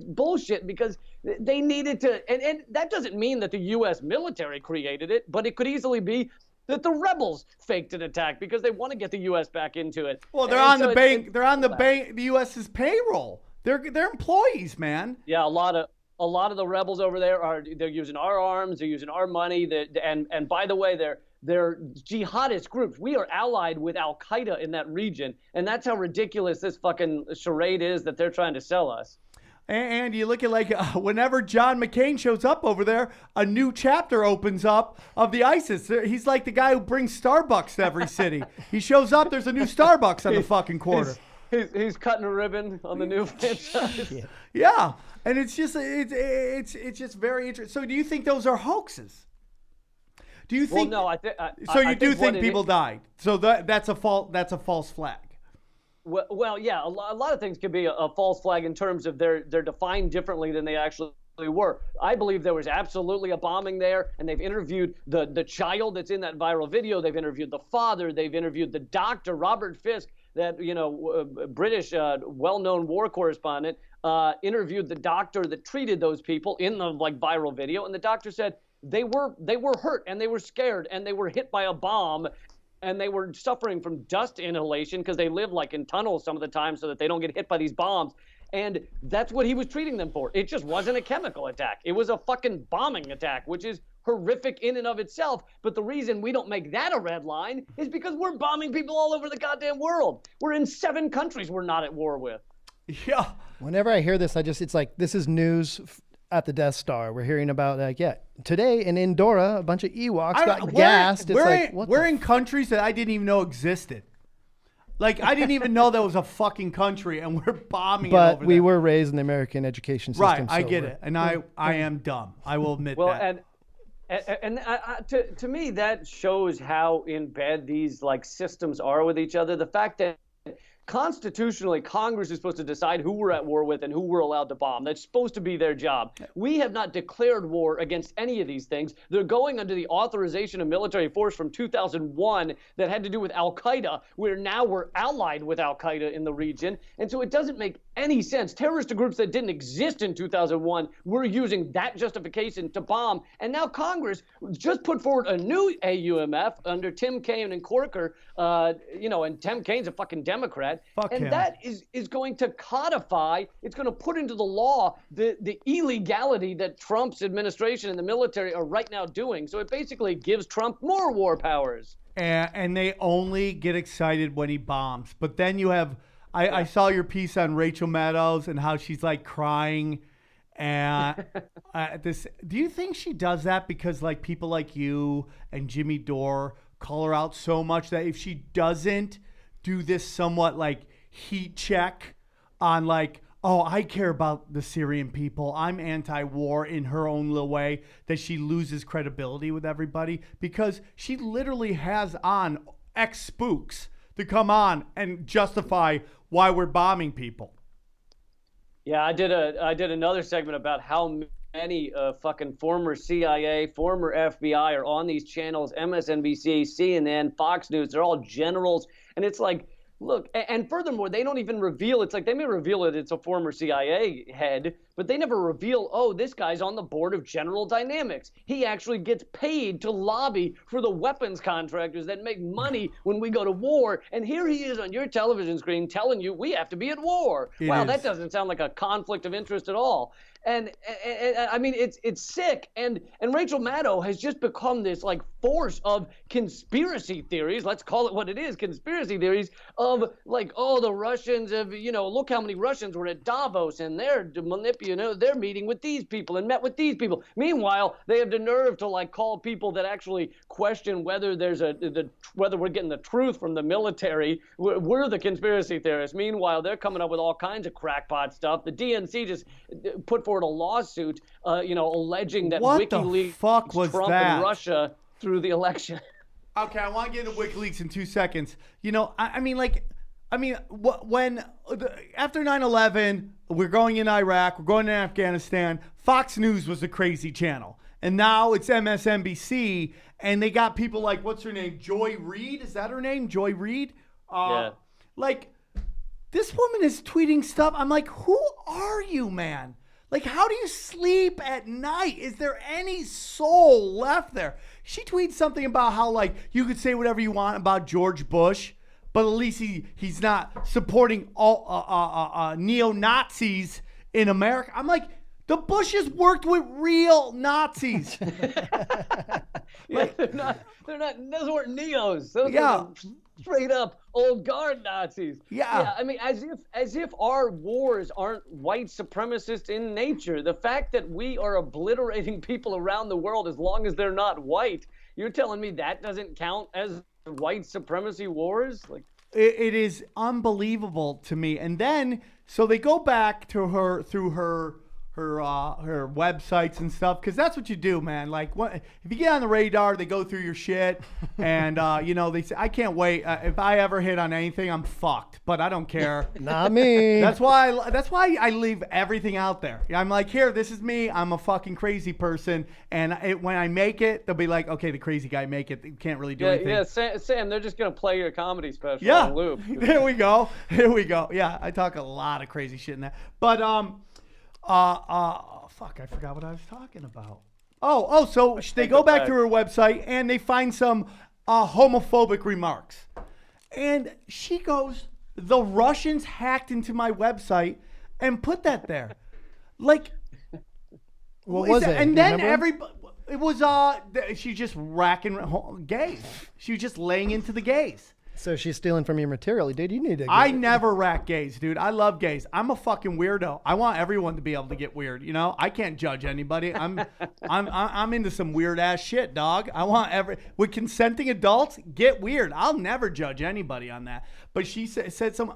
Speaker 10: bullshit because they needed to, and that doesn't mean that the U.S. military created it, but it could easily be that the rebels faked an attack because they want to get the U.S. back into it.
Speaker 2: Well, they're on the bank. They're on the U.S.'s payroll. They're employees, man.
Speaker 10: Yeah, a lot of the rebels over there they're using our arms, they're using our money, and by the way, they're jihadist groups. We are allied with Al-Qaeda in that region, and that's how ridiculous this fucking charade is that they're trying to sell us.
Speaker 2: And you look at whenever John McCain shows up over there, a new chapter opens up of the ISIS. He's like the guy who brings Starbucks to every city. He shows up, there's a new Starbucks on the fucking corner.
Speaker 10: He's cutting a ribbon on the new franchise.
Speaker 2: Yeah, and it's just just very interesting. So do you think those are hoaxes? Do you think?
Speaker 10: Well, no,
Speaker 2: you do think people died? So that's a false flag.
Speaker 10: Well, yeah, a lot of things could be a false flag in terms of they're defined differently than they actually were. I believe there was absolutely a bombing there, and they've interviewed the child that's in that viral video. They've interviewed the father. They've interviewed the doctor, Robert Fisk, that British well-known war correspondent, interviewed the doctor that treated those people in the viral video, and the doctor said they were hurt and they were scared and they were hit by a bomb and they were suffering from dust inhalation because they live in tunnels some of the time so that they don't get hit by these bombs. And that's what he was treating them for. It just wasn't a chemical attack. It was a fucking bombing attack, which is horrific in and of itself. But the reason we don't make that a red line is because we're bombing people all over the goddamn world. We're in 7 countries we're not at war with.
Speaker 2: Yeah.
Speaker 3: Whenever I hear this, it's like, this is news at the Death Star. We're hearing about today in Andorra, a bunch of Ewoks got gassed.
Speaker 2: We're in countries that I didn't even know existed. Like, I didn't even know that was a fucking country, and we're bombing it
Speaker 3: But
Speaker 2: over
Speaker 3: we
Speaker 2: there.
Speaker 3: were raised in the American education system.
Speaker 2: Right, I
Speaker 3: so
Speaker 2: get
Speaker 3: we're-
Speaker 2: it. And I am dumb. I will admit
Speaker 10: Well,
Speaker 2: that.
Speaker 10: to me, that shows how in bed these like systems are with each other. The fact that constitutionally, Congress is supposed to decide who we're at war with and who we're allowed to bomb. That's supposed to be their job. We have not declared war against any of these things. They're going under the authorization of military force from 2001 that had to do with Al Qaeda, where now we're allied with Al Qaeda in the region. And so it doesn't make any sense. Terrorist groups that didn't exist in 2001, we're using that justification to bomb. And now Congress just put forward a new AUMF under Tim Kaine and Corker, and Tim Kaine's a fucking Democrat.
Speaker 2: Fuck
Speaker 10: and
Speaker 2: him.
Speaker 10: that is going to codify, it's going to put into the law the illegality that Trump's administration and the military are right now doing. So it basically gives Trump more war powers.
Speaker 2: And they only get excited when he bombs. But then you have, I saw your piece on Rachel Maddow and how she's like crying. And do you think she does that because like people like you and Jimmy Dore call her out so much that if she doesn't do this somewhat like heat check on like, oh, I care about the Syrian people, I'm anti-war in her own little way, that she loses credibility with everybody? Because she literally has on ex-spooks to come on and justify why we're bombing people.
Speaker 10: Yeah, I did another segment about how many fucking former CIA, former FBI are on these channels, MSNBC, CNN, Fox News. They're all generals. And it's like, look, and furthermore, they don't even reveal, it's like they may reveal it's a former CIA head, but they never reveal, oh, this guy's on the board of General Dynamics. He actually gets paid to lobby for the weapons contractors that make money when we go to war. And here he is on your television screen telling you we have to be at war. Wow, that doesn't sound like a conflict of interest at all. And I mean, it's sick. And Rachel Maddow has just become this like force of conspiracy theories. Let's call it what it is, conspiracy theories of like, oh, the Russians have, look how many Russians were at Davos and they're meeting with these people and met with these people. Meanwhile, they have the nerve to like call people that actually question whether there's whether we're getting the truth from the military. We're the conspiracy theorists. Meanwhile, they're coming up with all kinds of crackpot stuff. The DNC just put forward a lawsuit, alleging that
Speaker 2: What the
Speaker 10: WikiLeaks
Speaker 2: fuck was
Speaker 10: Trump
Speaker 2: that?
Speaker 10: and Russia through the election.
Speaker 2: Okay, I want to get into WikiLeaks in 2 seconds. After 9/11, we're going in Iraq, we're going in Afghanistan. Fox News was a crazy channel, and now it's MSNBC, and they got people like, what's her name, Joy Reid? Is that her name, Joy Reid?
Speaker 10: Yeah.
Speaker 2: Like, this woman is tweeting stuff. I'm like, who are you, man? Like, how do you sleep at night? Is there any soul left there? She tweets something about how, like, you could say whatever you want about George Bush, but at least he's not supporting all neo-Nazis in America. I'm like, the Bushes worked with real Nazis.
Speaker 10: Like, they're not, those weren't neos. Those
Speaker 2: Yeah.
Speaker 10: are straight up old guard Nazis.
Speaker 2: Yeah.
Speaker 10: I mean, as if our wars aren't white supremacist in nature. The fact that we are obliterating people around the world as long as they're not white, you're telling me that doesn't count as white supremacy wars? Like,
Speaker 2: it is unbelievable to me. And then, so they go back to her through her websites and stuff, because that's what you do, man. Like, if you get on the radar, they go through your shit, and they say, I can't wait. If I ever hit on anything, I'm fucked. But I don't care.
Speaker 3: Not me.
Speaker 2: That's why I leave everything out there. I'm like, here, this is me. I'm a fucking crazy person, and when I make it, they'll be like, okay, the crazy guy make it. You can't really do anything.
Speaker 10: Yeah, Sam, they're just gonna play your comedy special
Speaker 2: Yeah.
Speaker 10: on loop.
Speaker 2: There we go. Yeah, I talk a lot of crazy shit in that. But fuck, I forgot what I was talking about. So they go back to her website and they find some homophobic remarks. And she goes, the Russians hacked into my website and put that there. Like,
Speaker 3: What was it?
Speaker 2: And
Speaker 3: Do you
Speaker 2: then
Speaker 3: remember?
Speaker 2: it was, she just racking gays. She was just laying into the gays.
Speaker 3: So she's stealing from your material, dude. You need to.
Speaker 2: I never rat gays, dude. I love gays. I'm a fucking weirdo. I want everyone to be able to get weird. You know, I can't judge anybody. I'm into some weird ass shit, dog. I want with consenting adults, get weird. I'll never judge anybody on that. But she said some,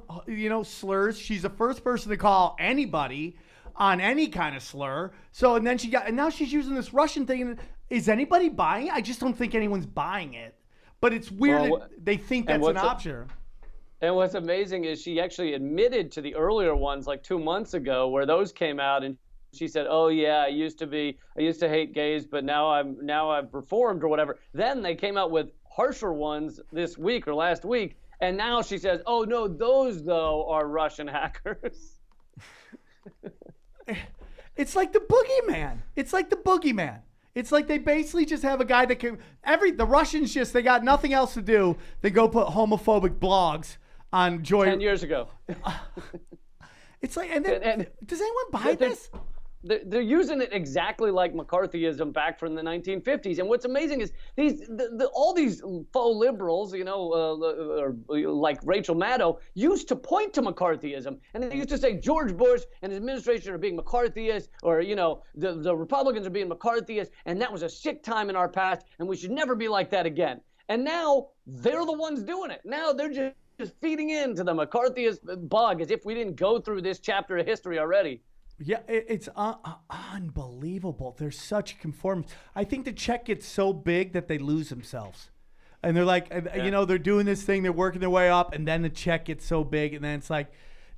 Speaker 2: slurs. She's the first person to call anybody on any kind of slur. So and now she's using this Russian thing. And is anybody buying it? I just don't think anyone's buying it. But it's weird that they think that's an option.
Speaker 10: And what's amazing is she actually admitted to the earlier ones like 2 months ago where those came out, and she said, "Oh yeah, I used to hate gays, but now I've reformed or whatever." Then they came out with harsher ones this week or last week, and now she says, "Oh no, those though are Russian hackers."
Speaker 2: It's like the boogeyman. It's like they basically just have a guy that can the Russians they got nothing else to do. They go put homophobic blogs on Joy.
Speaker 10: 10 years ago.
Speaker 2: It's like, and does anyone buy this?
Speaker 10: They're using it exactly like McCarthyism back from the 1950s. And what's amazing is all these faux liberals, like Rachel Maddow, used to point to McCarthyism. And they used to say George Bush and his administration are being McCarthyist, or, the Republicans are being McCarthyist. And that was a sick time in our past. And we should never be like that again. And now they're the ones doing it. Now they're just feeding into the McCarthyist bug as if we didn't go through this chapter of history already.
Speaker 2: Yeah, it's unbelievable. There's such conformity. I think the check gets so big that they lose themselves. And they're like, they're doing this thing, they're working their way up, and then the check gets so big, and then it's like,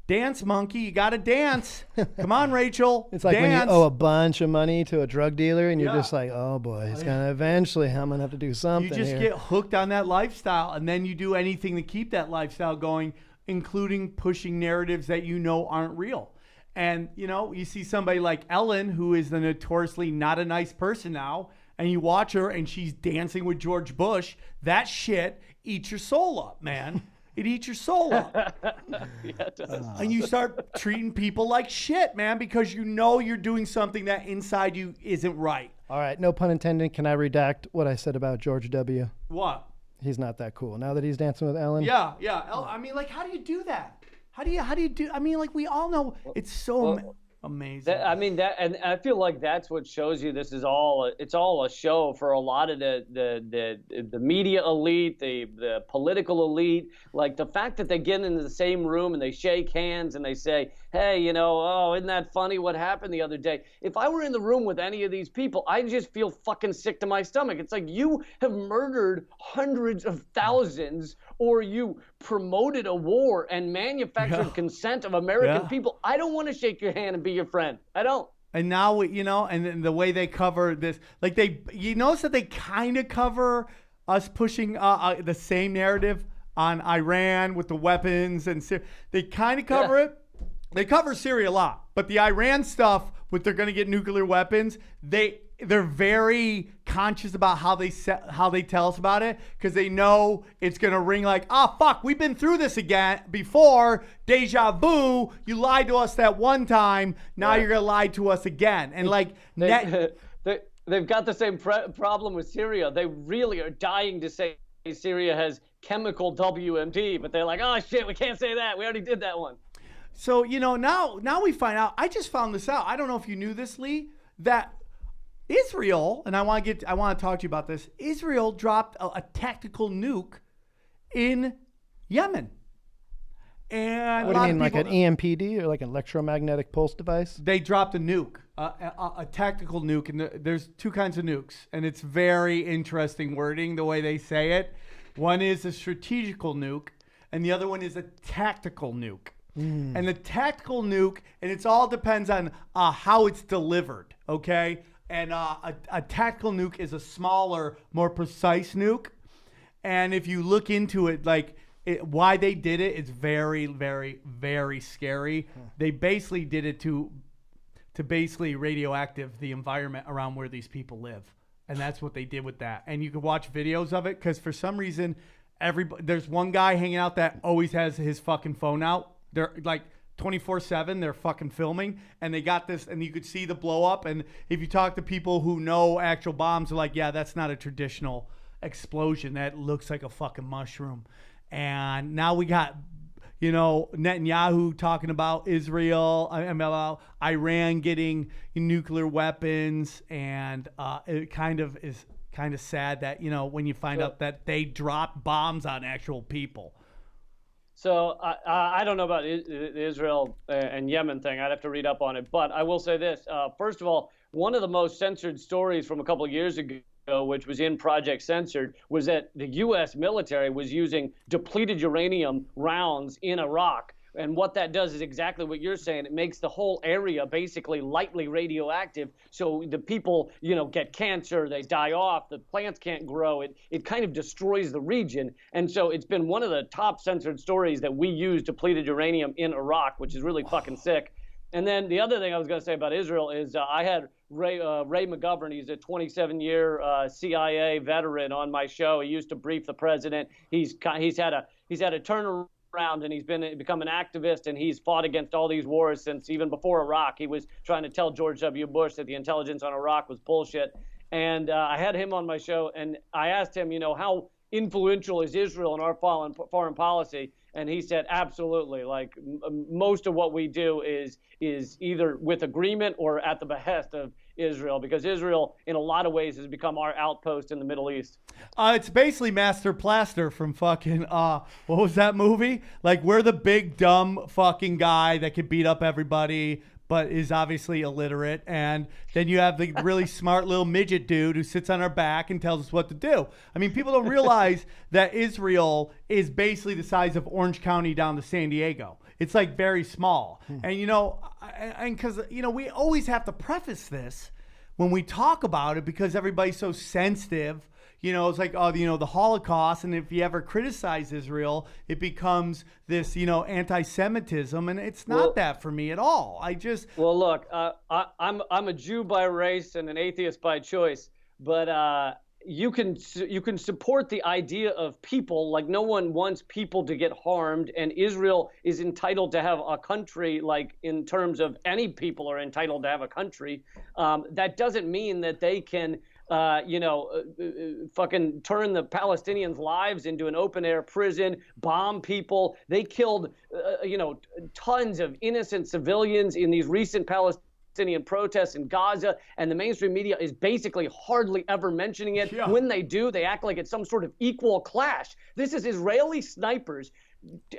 Speaker 2: dance, monkey, you got to dance. Come on, Rachel.
Speaker 3: It's like
Speaker 2: dance.
Speaker 3: when you owe a bunch of money to a drug dealer, and you're just like, oh boy, it's going to eventually, I'm going to have to do something.
Speaker 2: You just
Speaker 3: here.
Speaker 2: get hooked on that lifestyle, and then you do anything to keep that lifestyle going, including pushing narratives that aren't real. And, you see somebody like Ellen, who is the notoriously not a nice person now, and you watch her and she's dancing with George Bush. That shit eats your soul up, man. It eats your soul up.
Speaker 10: Yeah, it does.
Speaker 2: And you start treating people like shit, man, because you're doing something that inside you isn't right.
Speaker 3: All right, no pun intended. Can I redact what I said about George W?
Speaker 2: What?
Speaker 3: He's not that cool. Now that he's dancing with Ellen?
Speaker 2: Yeah. I mean, like, how do you do that? How do you do? I mean, like, we all know it's so amazing.
Speaker 10: And I feel like that's what shows you this is all. It's all a show for a lot of the media elite, the political elite. Like the fact that they get into the same room and they shake hands and they say, "Hey, isn't that funny what happened the other day?" If I were in the room with any of these people, I just feel fucking sick to my stomach. It's like you have murdered hundreds of thousands, or you promoted a war and manufactured consent of American people. I don't want to shake your hand and be your friend. I don't.
Speaker 2: And now, and the way they cover this, like you notice that they kind of cover us pushing the same narrative on Iran with the weapons and they kind of cover it. They cover Syria a lot, but the Iran stuff with they're going to get nuclear weapons, they're very conscious about how they tell us about it, because they know it's going to ring like, fuck, we've been through this again before, deja vu, you lied to us that one time, now you're going to lie to us again. And like
Speaker 10: they've got the same problem with Syria. They really are dying to say Syria has chemical WMD, but they're like, oh shit, we can't say that, we already did that one.
Speaker 2: So, now we find out, I just found this out, I don't know if you knew this, Lee, that Israel, and I want to talk to you about this, Israel dropped a tactical nuke in Yemen. And
Speaker 3: what do you mean, like an EMPD or like an electromagnetic pulse device?
Speaker 2: They dropped a nuke, a tactical nuke, and there's two kinds of nukes, and it's very interesting wording the way they say it. One is a strategical nuke, and the other one is a tactical nuke. And the tactical nuke, and it all depends on how it's delivered, okay? And a tactical nuke is a smaller, more precise nuke. And if you look into it, why they did it, it's very, very, very scary. They basically did it to basically radioactive the environment around where these people live. And that's what they did with that. And you can watch videos of it, because for some reason, there's one guy hanging out that always has his fucking phone out. They're like 24/7, they're fucking filming, and they got this, and you could see the blow up. And if you talk to people who know actual bombs, they're like, yeah, that's not a traditional explosion. That looks like a fucking mushroom. And now we got, Netanyahu talking about Israel, about Iran getting nuclear weapons, and it kind of is kind of sad that, when you find out that they dropped bombs on actual people.
Speaker 10: So I don't know about the Israel and Yemen thing. I'd have to read up on it. But I will say this. First of all, one of the most censored stories from a couple of years ago, which was in Project Censored, was that the U.S. military was using depleted uranium rounds in Iraq. And what that does is exactly what you're saying. It makes the whole area basically lightly radioactive. So the people, get cancer, they die off, the plants can't grow. It kind of destroys the region. And so it's been one of the top censored stories that we use depleted uranium in Iraq, which is really fucking sick. And then the other thing I was going to say about Israel is I had Ray McGovern. He's a 27-year CIA veteran on my show. He used to brief the president. He's had a turnaround, and he's become an activist, and he's fought against all these wars since even before Iraq. He was trying to tell George W. Bush that the intelligence on Iraq was bullshit. And I had him on my show, and I asked him, how influential is Israel in our foreign policy? And he said, absolutely. Like most of what we do is either with agreement or at the behest of Israel, because Israel, in a lot of ways, has become our outpost in the Middle East.
Speaker 2: It's basically Master Blaster from fucking, what was that movie? Like, we're the big, dumb fucking guy that can beat up everybody, but is obviously illiterate. And then you have the really smart little midget dude who sits on our back and tells us what to do. I mean, people don't realize that Israel is basically the size of Orange County down to San Diego. It's like very small. And because, we always have to preface this when we talk about it because everybody's so sensitive. It's like, the Holocaust. And if you ever criticize Israel, it becomes this, anti-Semitism. And it's not that for me at all.
Speaker 10: Well, look, I'm a Jew by race and an atheist by choice. But you can support the idea of people. Like, no one wants people to get harmed. And Israel is entitled to have a country, like in terms of any people are entitled to have a country. That doesn't mean that they can fucking turn the Palestinians' lives into an open-air prison, bomb people. They killed, tons of innocent civilians in these recent Palestinian protests in Gaza, and the mainstream media is basically hardly ever mentioning it. Yeah. When they do, they act like it's some sort of equal clash. This is Israeli snipers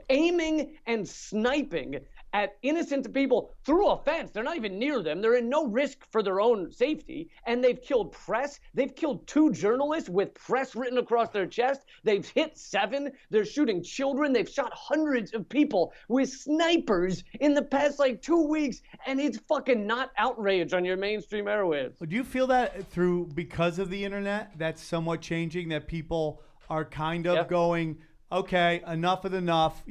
Speaker 10: aiming and sniping at innocent people through a fence. They're not even near them. They're in no risk for their own safety. And they've killed press. They've killed 2 journalists with press written across their chest. They've hit 7. They're shooting children. They've shot hundreds of people with snipers in the past 2 weeks. And it's fucking not outrage on your mainstream airwaves.
Speaker 2: Do you feel that because of the internet, that's somewhat changing, that people are kind of going, okay, enough is enough,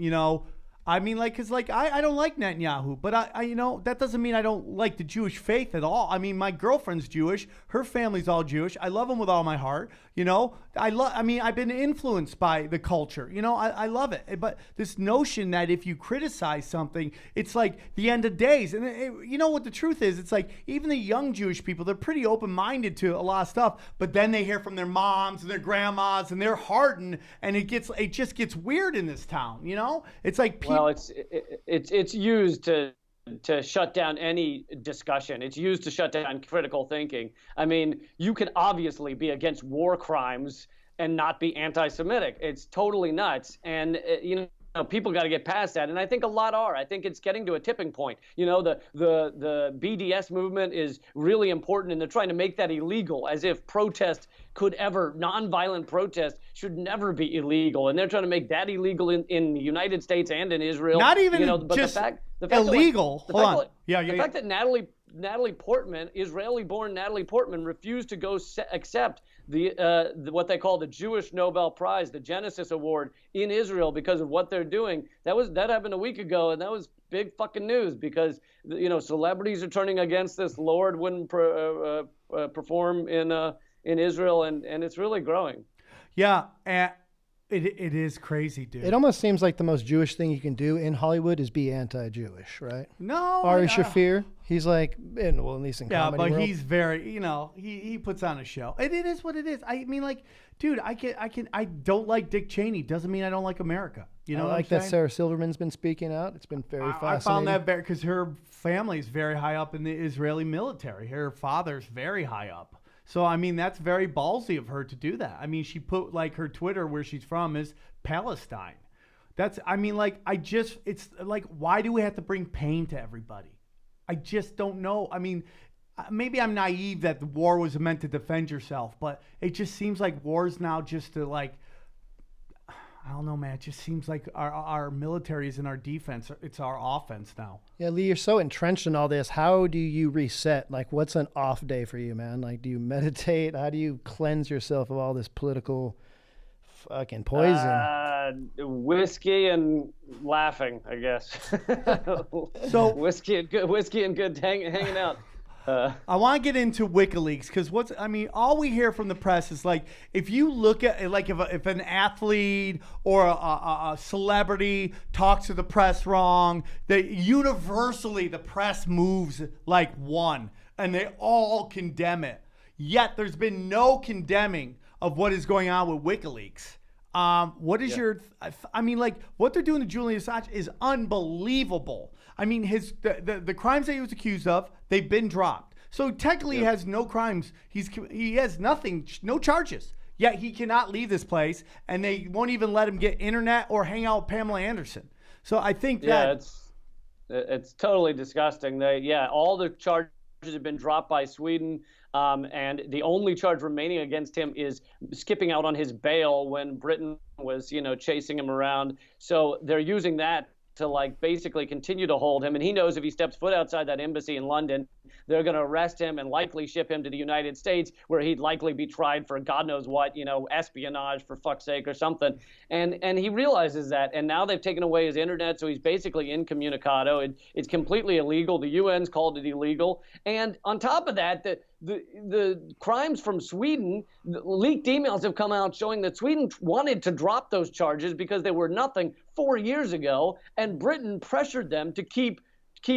Speaker 2: I mean, because I don't like Netanyahu, but I that doesn't mean I don't like the Jewish faith at all. I mean, my girlfriend's Jewish, her family's all Jewish. I love them with all my heart. I've been influenced by the culture. I love it. But this notion that if you criticize something, it's like the end of days. And what the truth is? It's like even the young Jewish people, they're pretty open-minded to a lot of stuff. But then they hear from their moms and their grandmas, and they're hardened, and it just gets weird in this town. It's like people.
Speaker 10: Well, it's used to shut down any discussion. It's used to shut down critical thinking. I mean, you can obviously be against war crimes and not be anti-Semitic. It's totally nuts. And people got to get past that, and I think a lot are. I think it's getting to a tipping point. The BDS movement is really important, and they're trying to make that illegal, as if nonviolent protest should never be illegal, and they're trying to make that illegal in the United States and in Israel.
Speaker 2: Not even just the fact illegal.
Speaker 10: The fact that Natalie Portman, Israeli-born Natalie Portman, refused to go accept the what they call the Jewish Nobel Prize, the Genesis Award in Israel because of what they're doing. That happened a week ago, and that was big fucking news because celebrities are turning against this. Lord wouldn't perform in Israel, and it's really growing.
Speaker 2: Yeah, and It is crazy, dude.
Speaker 3: It almost seems like the most Jewish thing you can do in Hollywood is be anti-Jewish, right?
Speaker 2: No,
Speaker 3: Ari Shafir, he's like, well, at least in
Speaker 2: yeah,
Speaker 3: comedy
Speaker 2: but
Speaker 3: world.
Speaker 2: he's very, he puts on a show, and it is what it is. I mean, like, dude, I don't like Dick Cheney. Doesn't mean I don't like America. You know,
Speaker 3: I
Speaker 2: what
Speaker 3: like
Speaker 2: I'm
Speaker 3: that
Speaker 2: saying?
Speaker 3: Sarah Silverman's been speaking out. It's been very fascinating.
Speaker 2: I found that very because her family is very high up in the Israeli military. Her father's very high up. So, I mean, that's very ballsy of her to do that. I mean, she put, like, her Twitter where she's from is Palestine. It's like, why do we have to bring pain to everybody? I just don't know. I mean, maybe I'm naive that the war was meant to defend yourself, but it just seems like war's now just to, like, I don't know, man. It just seems like our military is in our defense. It's our offense now.
Speaker 3: Yeah, Lee, you're so entrenched in all this. How do you reset? Like, what's an off day for you, man? Like, do you meditate? How do you cleanse yourself of all this political fucking poison?
Speaker 10: Whiskey and laughing, I guess.
Speaker 2: So
Speaker 10: whiskey and good hanging out.
Speaker 2: I want to get into WikiLeaks because all we hear from the press is like, if you look at like if an athlete or a celebrity talks to the press wrong, that universally the press moves like one and they all condemn it. Yet there's been no condemning of what is going on with WikiLeaks. What is what they're doing to Julian Assange is unbelievable. I mean, the crimes that he was accused of, they've been dropped. So technically he has no crimes. He has nothing, no charges. Yet he cannot leave this place, and they won't even let him get internet or hang out with Pamela Anderson. So I think that
Speaker 10: it's totally disgusting. All the charges have been dropped by Sweden. And the only charge remaining against him is skipping out on his bail when Britain was, chasing him around. So they're using that to like basically continue to hold him. And he knows if he steps foot outside that embassy in London, they're going to arrest him and likely ship him to the United States, where he'd likely be tried for God knows what, espionage for fuck's sake or something. And he realizes that. And now they've taken away his internet, so he's basically incommunicado. It's completely illegal. The UN's called it illegal. And on top of that, the crimes from Sweden, the leaked emails have come out showing that Sweden wanted to drop those charges because they were nothing 4 years ago, and Britain pressured them to keep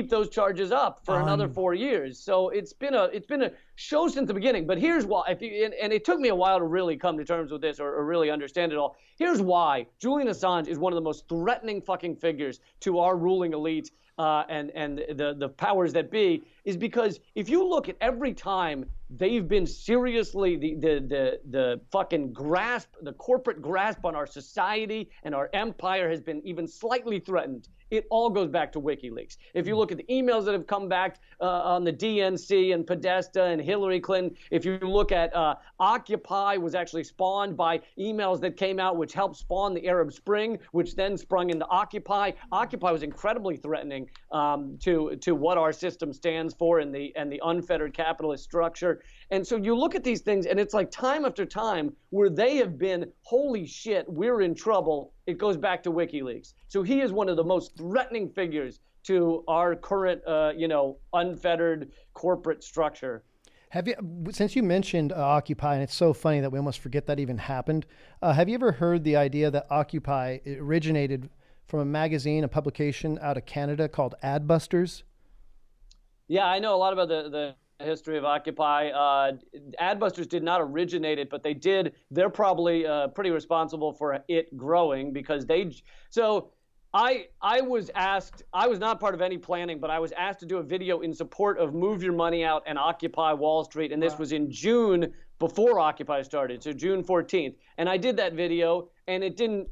Speaker 10: those charges up for another 4 years. So it's been a show since the beginning. But here's why, and it took me a while to really come to terms with this or really understand it all. Here's why Julian Assange is one of the most threatening fucking figures to our ruling elite and the powers that be, is because if you look at every time they've been seriously the fucking grasp, the corporate grasp on our society and our empire has been even slightly threatened, it all goes back to WikiLeaks. If you look at the emails that have come back on the DNC and Podesta and Hillary Clinton, if you look at Occupy was actually spawned by emails that came out which helped spawn the Arab Spring, which then sprung into Occupy. Occupy was incredibly threatening to what our system stands for and the unfettered capitalist structure. And so you look at these things, and it's like time after time where they have been, holy shit, we're in trouble. It goes back to WikiLeaks. So he is one of the most threatening figures to our current, unfettered corporate structure.
Speaker 3: Have you, since you mentioned Occupy, and it's so funny that we almost forget that even happened, have you ever heard the idea that Occupy originated from a magazine, a publication out of Canada called Adbusters?
Speaker 10: Yeah, I know a lot about the history of Occupy. Adbusters did not originate it, but they're probably pretty responsible for it growing because I was asked, I was not part of any planning, but I was asked to do a video in support of Move Your Money Out and Occupy Wall Street, and this was in June before Occupy started, so June 14th. And I did that video, and it didn't,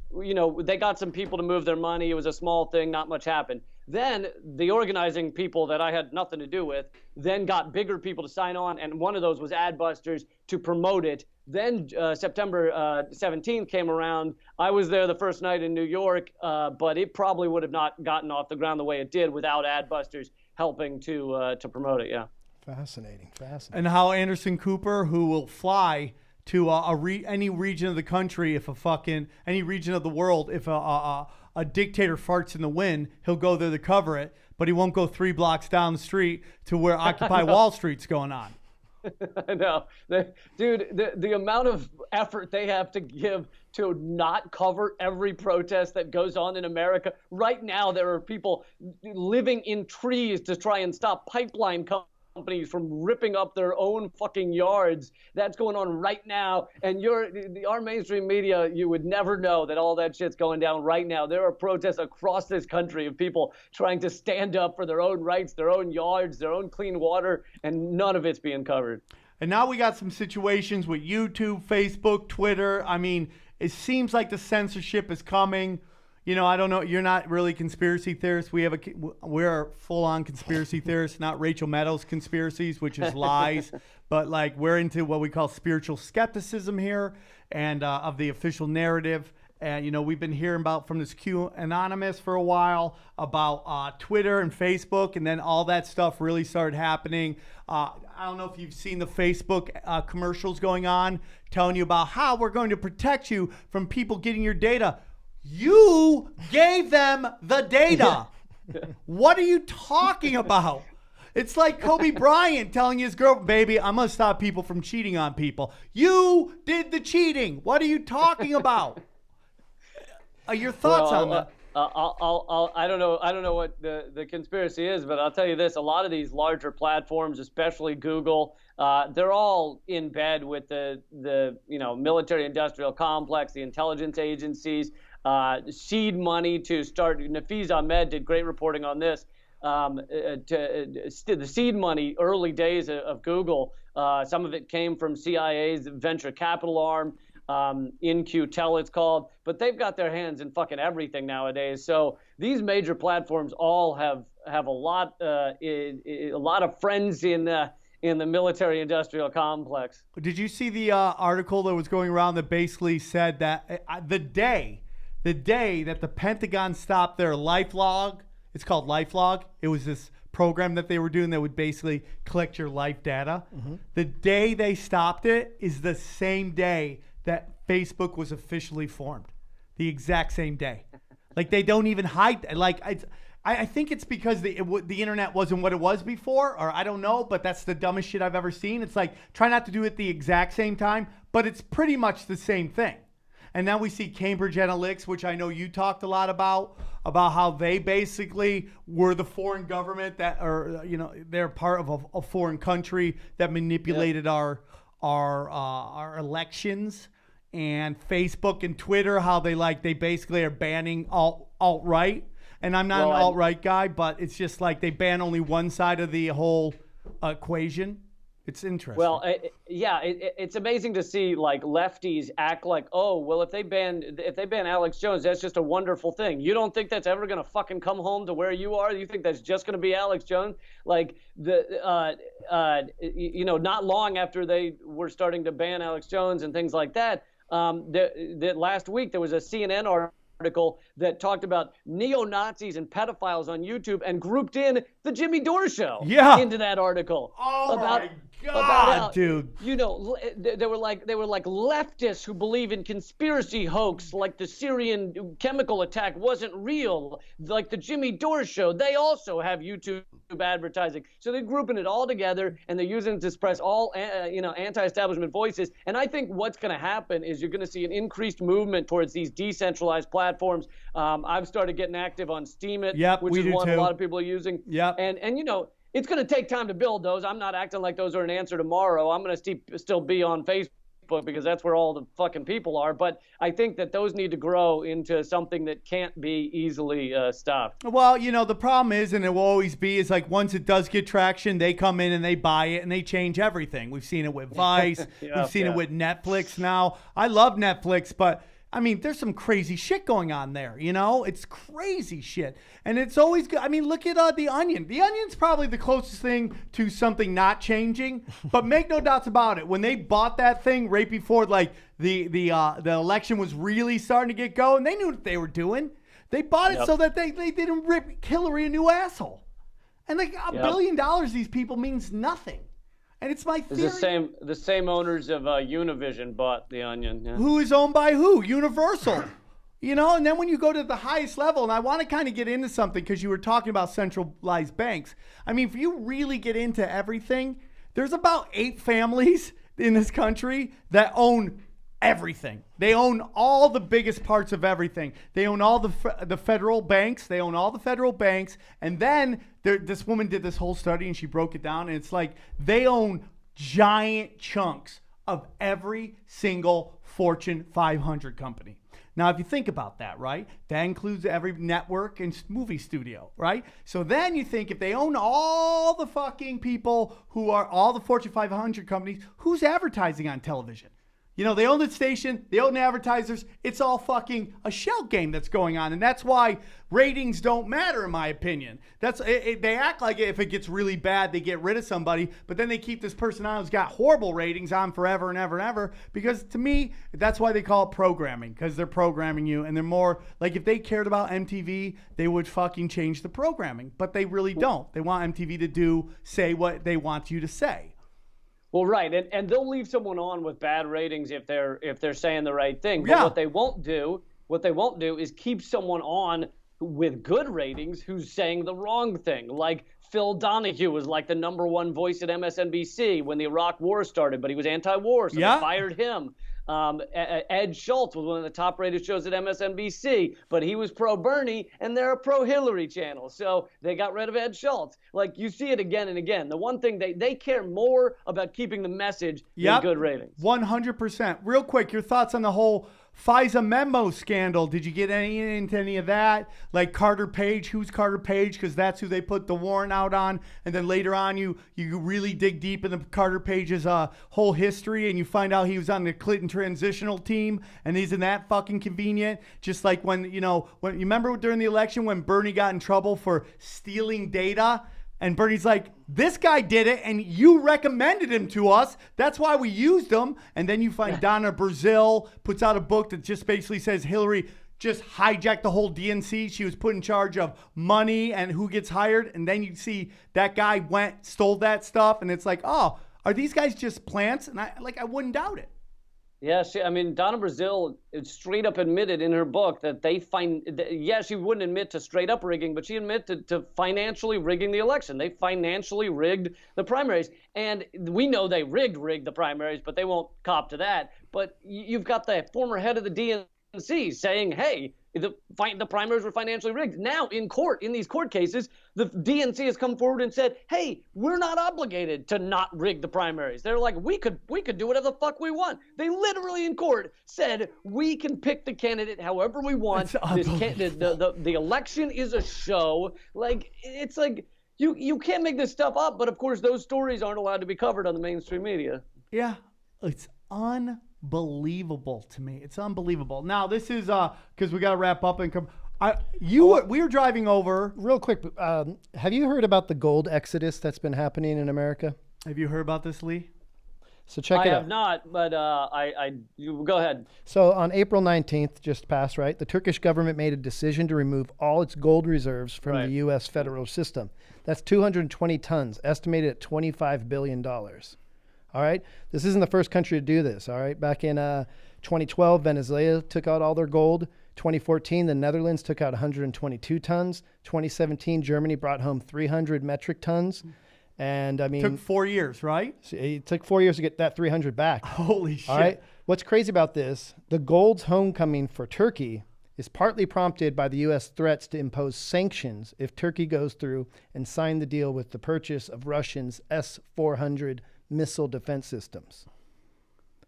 Speaker 10: they got some people to move their money. It was a small thing, not much happened. Then the organizing people that I had nothing to do with then got bigger people to sign on, and one of those was Adbusters to promote it. Then September 17th came around. I was there the first night in New York, but it probably would have not gotten off the ground the way it did without Adbusters helping to promote it. Yeah.
Speaker 3: Fascinating.
Speaker 2: And how Anderson Cooper, who will fly to any region of the country, any region of the world, if a dictator farts in the wind, he'll go there to cover it, but he won't go 3 blocks down the street to where Occupy Wall Street's going on.
Speaker 10: I know. Dude, the amount of effort they have to give to not cover every protest that goes on in America. Right now, there are people living in trees to try and stop pipeline companies from ripping up their own fucking yards. That's going on right now. And our mainstream media, you would never know that all that shit's going down right now. There are protests across this country of people trying to stand up for their own rights, their own yards, their own clean water, and none of it's being covered.
Speaker 2: And now we got some situations with YouTube, Facebook, Twitter. I mean, it seems like the censorship is coming. You know, I don't know. You're not really conspiracy theorists. We're full-on conspiracy theorists, not Rachel Maddow's conspiracies, which is lies. But like we're into what we call spiritual skepticism here, and of the official narrative. And you know, we've been hearing about from this Q Anonymous for a while about Twitter and Facebook, and then all that stuff really started happening. I don't know if you've seen the Facebook commercials going on, telling you about how we're going to protect you from people getting your data. You gave them the data. What are you talking about? It's like Kobe Bryant telling his girl, baby, I'm going to stop people from cheating on people. You did the cheating. What are you talking about? Your thoughts on that?
Speaker 10: I don't know what the conspiracy is, but I'll tell you this: a lot of these larger platforms, especially Google, they're all in bed with the military-industrial complex, the intelligence agencies, seed money to start. Nafiz Ahmed did great reporting on this. The seed money, early days of Google, some of it came from CIA's venture capital arm. InQtel it's called, but they've got their hands in fucking everything nowadays. So these major platforms all have a lot of friends in the military-industrial complex.
Speaker 2: Did you see the article that was going around that basically said that the day that the Pentagon stopped their LifeLog, it's called LifeLog. It was this program that they were doing that would basically collect your life data. Mm-hmm. The day they stopped it is the same day that Facebook was officially formed, the exact same day. Like they don't even hide. Like I think it's because the internet wasn't what it was before, or I don't know. But that's the dumbest shit I've ever seen. It's like try not to do it the exact same time, but it's pretty much the same thing. And now we see Cambridge Analytics, which I know you talked a lot about how they basically were the foreign government that, or they're part of a foreign country that manipulated our elections. And Facebook and Twitter, how they basically are banning alt-right. And I'm not an alt-right guy, but it's just like they ban only one side of the whole equation. It's interesting.
Speaker 10: Well, it's amazing to see like lefties act like, oh, well, if they ban Alex Jones, that's just a wonderful thing. You don't think that's ever going to fucking come home to where you are? You think that's just going to be Alex Jones? Like not long after they were starting to ban Alex Jones and things like that, that last week there was a CNN article that talked about neo-Nazis and pedophiles on YouTube and grouped in the Jimmy Dore show into that article.
Speaker 2: Oh my God, dude.
Speaker 10: You know, they were like leftists who believe in conspiracy hoax, like the Syrian chemical attack wasn't real, like the Jimmy Dore show. They also have YouTube advertising. So they're grouping it all together and they're using it to suppress all anti-establishment voices. And I think what's going to happen is you're going to see an increased movement towards these decentralized platforms. I've started getting active on Steemit, which is one a lot of people are using.
Speaker 2: Yep.
Speaker 10: And it's going to take time to build those. I'm not acting like those are an answer tomorrow. I'm going to still be on Facebook because that's where all the fucking people are. But I think that those need to grow into something that can't be easily stopped.
Speaker 2: Well, the problem is, and it will always be, is like once it does get traction, they come in and they buy it and they change everything. We've seen it with Vice. We've seen it with Netflix now. I love Netflix, but I mean, there's some crazy shit going on there, It's crazy shit. And it's always good. I mean, look at The Onion. The Onion's probably the closest thing to something not changing. But make no doubts about it. When they bought that thing right before, like, the election was really starting to get going, they knew what they were doing. They bought it so that they didn't rip Hillary a new asshole. And like $1 billion to these people means nothing. And it's my theory.
Speaker 10: The same owners of Univision bought The Onion. Yeah.
Speaker 2: Who is owned by who? Universal. And then when you go to the highest level, and I want to kind of get into something because you were talking about centralized banks. I mean, if you really get into everything, There's about 8 families in this country that own everything. They own all the biggest parts of everything. They own all the federal banks. They own all the federal banks. And then this woman did this whole study and she broke it down. And it's like they own giant chunks of every single Fortune 500 company. Now, if you think about that, right, that includes every network and movie studio, right? So then you think if they own all the fucking people who are all the Fortune 500 companies, who's advertising on television? You know, they own the station, they own the advertisers. It's all fucking a shell game that's going on. And that's why ratings don't matter, in my opinion. They act like if it gets really bad, they get rid of somebody. But then they keep this person on who's got horrible ratings on forever and ever and ever. Because to me, that's why they call it programming. Because they're programming you. And they're more, like if they cared about MTV, they would fucking change the programming. But they really don't. They want MTV to say what they want you to say.
Speaker 10: Well, right, and they'll leave someone on with bad ratings if they're saying the right thing. But
Speaker 2: Yeah.
Speaker 10: what they won't do is keep someone on with good ratings who's saying the wrong thing. Like Phil Donahue was like the #1 voice at MSNBC when the Iraq War started, but he was anti-war, so they fired him. Ed Schultz was one of the top-rated shows at MSNBC, but he was pro-Bernie, and they're a pro-Hillary channel, so they got rid of Ed Schultz. Like, you see it again and again. The one thing, they care more about keeping the message than good ratings.
Speaker 2: 100%. Real quick, your thoughts on the whole FISA memo scandal. Did you get into any of that? Like Carter Page, who's Carter Page? Because that's who they put the warrant out on. And then later on, you really dig deep in the Carter Page's whole history, and you find out he was on the Clinton transitional team, and isn't that fucking convenient? Just like when you remember during the election when Bernie got in trouble for stealing data. And Bernie's like, this guy did it, and you recommended him to us. That's why we used him. And then you find Donna Brazil puts out a book that just basically says Hillary just hijacked the whole DNC. She was put in charge of money and who gets hired. And then you see that guy stole that stuff. And it's like, oh, are these guys just plants? And I wouldn't doubt it.
Speaker 10: Yeah, Donna Brazil straight up admitted in her book that she wouldn't admit to straight up rigging, but she admitted to financially rigging the election. They financially rigged the primaries. And we know they rigged the primaries, but they won't cop to that. But you've got the former head of the DNC saying, hey, the primaries were financially rigged. Now in court, in these court cases, the DNC has come forward and said, hey, we're not obligated to not rig the primaries. They're like, we could do whatever the fuck we want. They literally in court said we can pick the candidate however we want. The election is a show. Like, it's like you can't make this stuff up, but of course those stories aren't allowed to be covered on the mainstream media.
Speaker 2: Yeah, it's unbelievable to me. It's unbelievable. Now this is because we got to wrap up and come. We were driving over.
Speaker 3: Real quick, have you heard about the gold exodus that's been happening in America?
Speaker 2: Have you heard about this, Lee?
Speaker 3: So check it out.
Speaker 10: I have not, but you go ahead.
Speaker 3: So on April 19th, just passed, right? The Turkish government made a decision to remove all its gold reserves from the U.S. federal system. That's 220 tons, estimated at $25 billion. All right. This isn't the first country to do this. All right. Back in 2012, Venezuela took out all their gold. 2014, the Netherlands took out 122 tons. 2017, Germany brought home 300 metric tons. And I mean,
Speaker 2: took 4 years, right?
Speaker 3: It took 4 years to get that 300 back.
Speaker 2: Holy shit.
Speaker 3: All right. What's crazy about this, the gold's homecoming for Turkey is partly prompted by the U.S. threats to impose sanctions if Turkey goes through and sign the deal with the purchase of Russians' S-400 missile defense systems.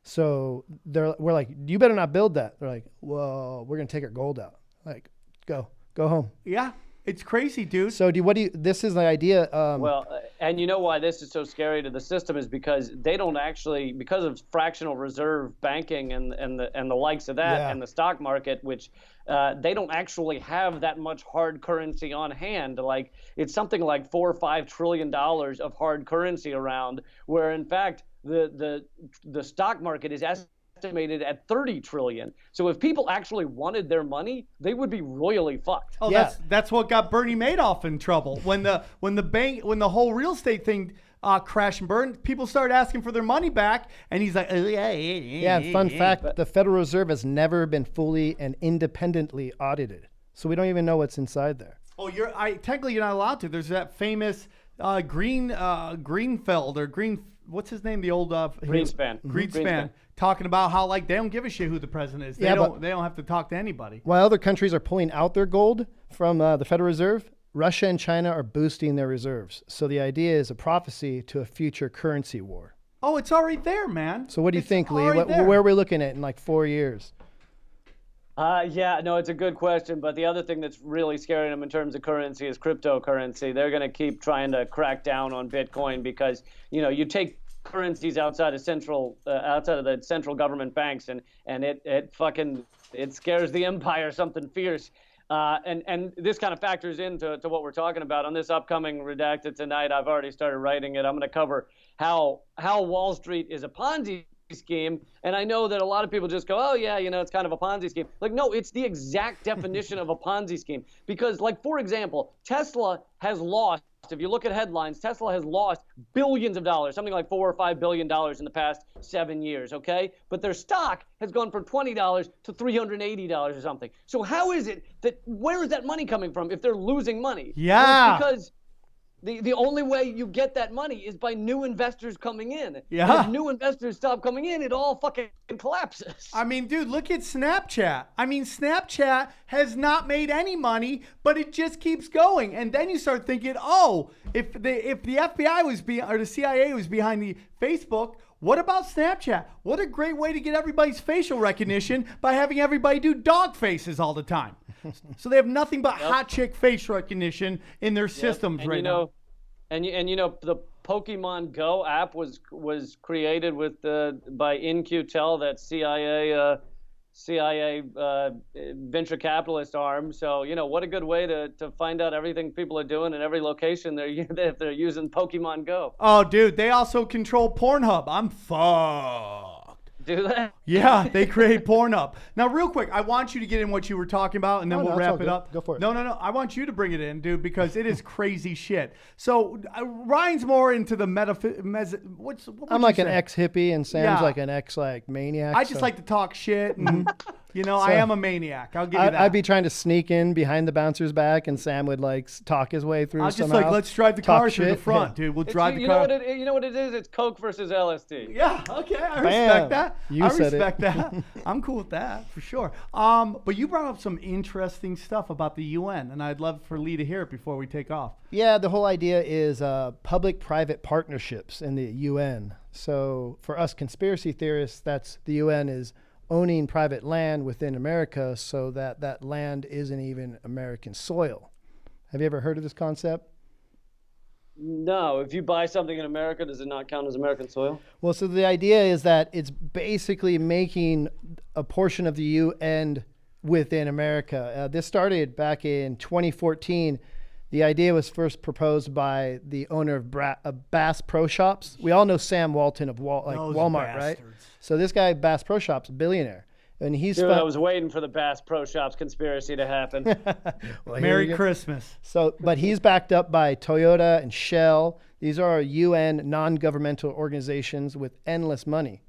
Speaker 3: So we're like, you better not build that. They're like, well, we're going to take our gold out. Like, go home.
Speaker 2: Yeah, it's crazy, dude.
Speaker 3: So this is the idea.
Speaker 10: And you know why this is so scary to the system is because they don't actually, because of fractional reserve banking and the likes of that and the stock market, which they don't actually have that much hard currency on hand. Like it's something like $4 or $5 trillion of hard currency around, where in fact the stock market is estimated at 30 trillion. So if people actually wanted their money, they would be royally fucked.
Speaker 2: Oh, yeah. That's what got Bernie Madoff in trouble. When the whole real estate thing crashed and burned, people started asking for their money back, and he's like,
Speaker 3: fun fact, the Federal Reserve has never been fully and independently audited. So we don't even know what's inside there.
Speaker 2: Oh, technically you're not allowed to. There's that famous Greenfeld or what's his name? The old
Speaker 10: Greenspan.
Speaker 2: Greenspan talking about how like they don't give a shit who the president is. They don't have to talk to anybody.
Speaker 3: While other countries are pulling out their gold from the Federal Reserve, Russia and China are boosting their reserves. So the idea is a prophecy to a future currency war.
Speaker 2: Oh, it's already there, man.
Speaker 3: So what do you think, Lee?
Speaker 2: There.
Speaker 3: Where are we looking at in like 4 years?
Speaker 10: Yeah, no, it's a good question. But the other thing that's really scaring them in terms of currency is cryptocurrency. They're going to keep trying to crack down on Bitcoin because, you take currencies outside of the central government banks and it scares the empire something fierce. And this kind of factors into what we're talking about on this upcoming Redacted tonight. I've already started writing it. I'm going to cover how Wall Street is a Ponzi scheme. And I know that a lot of people just go, oh, yeah, it's kind of a Ponzi scheme. Like, no, it's the exact definition of a Ponzi scheme. Because, like, for example, Tesla has lost, if you look at headlines, Tesla has lost billions of dollars, something like $4 or $5 billion in the past 7 years, okay? But their stock has gone from $20 to $380 or something. So how is it where is that money coming from if they're losing money?
Speaker 2: Yeah.
Speaker 10: Well, it's because the only way you get that money is by new investors coming in.
Speaker 2: Yeah.
Speaker 10: And if new investors stop coming in, it all fucking collapses.
Speaker 2: I mean, dude, look at Snapchat. I mean, Snapchat has not made any money, but it just keeps going. And then you start thinking, oh, if the FBI was or the CIA was behind the Facebook, what about Snapchat? What a great way to get everybody's facial recognition by having everybody do dog faces all the time. So they have nothing but hot chick face recognition in their systems right now.
Speaker 10: And the Pokemon Go app was created by In-Q-Tel, that CIA venture capitalist arm. So what a good way to find out everything people are doing in every location if they're using Pokemon Go.
Speaker 2: Oh, dude, they also control Pornhub. I'm fucked.
Speaker 10: Do that?
Speaker 2: Yeah, they create Pornhub. Now, real quick, I want you to get in what you were talking about, and then we'll wrap it up.
Speaker 3: Go for it.
Speaker 2: No. I want you to bring it in, dude, because it is crazy shit. So Ryan's more into the
Speaker 3: I'm like an ex-hippie, and Sam's like an ex-maniac.
Speaker 2: I just like to talk shit, and I am a maniac. I'll give you that.
Speaker 3: I'd be trying to sneak in behind the bouncer's back, and Sam would talk his way through.
Speaker 2: I was just
Speaker 3: somehow.
Speaker 2: let's drive the car through the front, dude. We'll drive the car.
Speaker 10: You know what it is? It's Coke versus LSD.
Speaker 2: Yeah, okay, I respect that.
Speaker 3: You
Speaker 2: I
Speaker 3: said
Speaker 2: respect that. I'm cool with that for sure. But you brought up some interesting stuff about the UN, and I'd love for Lee to hear it before we take off.
Speaker 3: Yeah, the whole idea is public-private partnerships in the UN. So for us conspiracy theorists, that's the UN is owning private land within America so that land isn't even American soil. Have you ever heard of this concept?
Speaker 10: No. If you buy something in America, does it not count as American soil?
Speaker 3: Well, so the idea is that it's basically making a portion of the UN within America. This started back in 2014. The idea was first proposed by the owner of Bass Pro Shops. We all know Sam Walton of Walmart, right? So this guy, Bass Pro Shops, billionaire. And
Speaker 10: I was waiting for the Bass Pro Shops conspiracy to happen.
Speaker 2: Well, Merry Christmas.
Speaker 3: But he's backed up by Toyota and Shell. These are UN non-governmental organizations with endless money.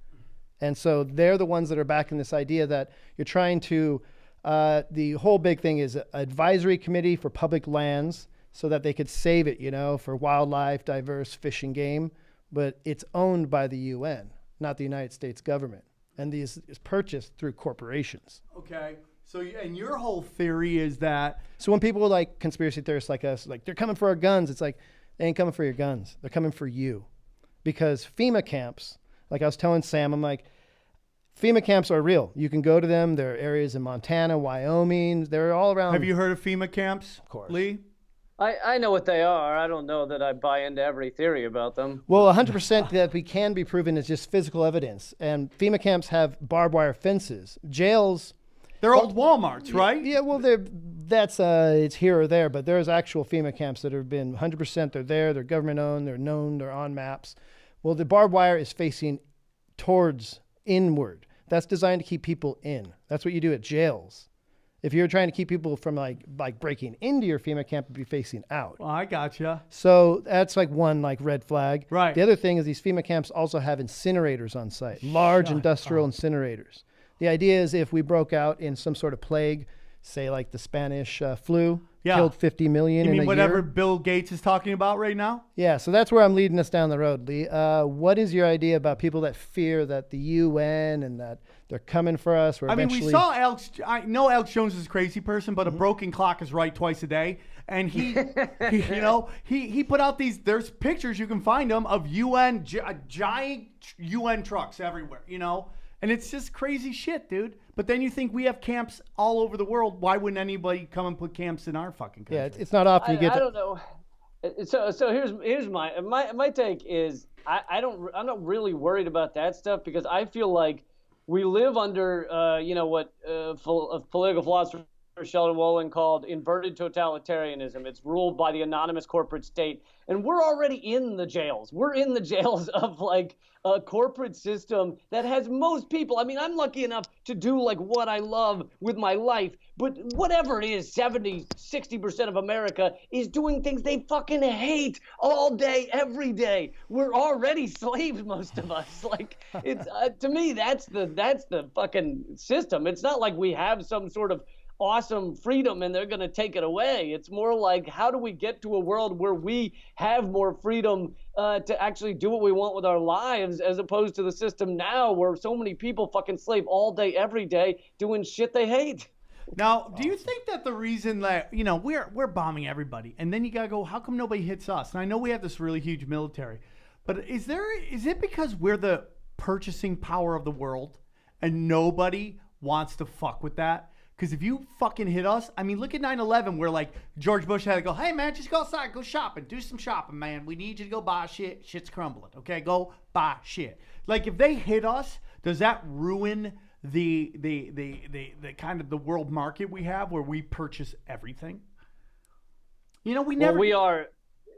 Speaker 3: And so they're the ones that are backing this idea that you're trying to, the whole big thing is an advisory committee for public lands so that they could save it, for wildlife, diverse fish and game. But it's owned by the UN, not the United States government. And these is purchased through corporations.
Speaker 2: Okay. So, and your whole theory is that...
Speaker 3: So when people like conspiracy theorists like us, they're coming for our guns, it's like, they ain't coming for your guns. They're coming for you. Because FEMA camps, like I was telling Sam, I'm like, FEMA camps are real. You can go to them. There are areas in Montana, Wyoming. They're all around.
Speaker 2: Have you heard of FEMA camps,
Speaker 3: of course,
Speaker 2: Lee?
Speaker 10: I know what they are. I don't know that I buy into every theory about them.
Speaker 3: Well, 100% that we can be proven is just physical evidence. And FEMA camps have barbed wire fences. Jails.
Speaker 2: They're old Walmarts, right?
Speaker 3: Yeah, well, it's here or there, but there's actual FEMA camps that have been 100%. They're there. They're government owned. They're known. They're on maps. Well, the barbed wire is facing towards inward. That's designed to keep people in. That's what you do at jails. If you're trying to keep people from like breaking into your FEMA camp, it'd be facing out.
Speaker 2: Well, I gotcha.
Speaker 3: So that's one red flag.
Speaker 2: Right.
Speaker 3: The other thing is these FEMA camps also have incinerators on site, large industrial incinerators. The idea is if we broke out in some sort of plague, say like the Spanish flu
Speaker 2: Yeah.
Speaker 3: killed 50 million
Speaker 2: You
Speaker 3: in
Speaker 2: mean
Speaker 3: a
Speaker 2: whatever
Speaker 3: year.
Speaker 2: Bill Gates is talking about right now?
Speaker 3: Yeah, so that's where I'm leading us down the road, Lee. What is your idea about people that fear that the UN and that they're coming for us?
Speaker 2: I mean, we saw Alex. I know Alex Jones is a crazy person, but a broken clock is right twice a day. And he put out these. There's pictures you can find them of giant UN trucks everywhere. And it's just crazy shit, dude. But then you think we have camps all over the world. Why wouldn't anybody come and put camps in our fucking country?
Speaker 3: Yeah, it's not often you get.
Speaker 10: I don't know. So here's my take is I'm not really worried about that stuff because I feel like we live under what political philosopher Sheldon Wolin called inverted totalitarianism. It's ruled by the anonymous corporate state, and we're already in the jails. We're in the jails of like a corporate system that has most people. I mean, I'm lucky enough to do like what I love with my life, but whatever it is, 60% of America is doing things they fucking hate all day, every day. We're already slaves, most of us. Like, it's to me, that's the fucking system. It's not like we have some sort of awesome freedom and they're going to take it away. It's more like, how do we get to a world where we have more freedom to actually do what we want with our lives, as opposed to the system now where so many people fucking slave all day, every day, doing shit they hate.
Speaker 2: Now, do you think that the reason that, we're bombing everybody, and then you got to go, how come nobody hits us? And I know we have this really huge military, but is it because we're the purchasing power of the world and nobody wants to fuck with that? Because if you fucking hit us, I mean, look at 9/11 where like George Bush had to go, hey man, just go outside, go shopping, do some shopping, man. We need you to go buy shit. Shit's crumbling. Okay, go buy shit. Like if they hit us, does that ruin the kind of the world market we have where we purchase everything? We never.
Speaker 10: Well, we are.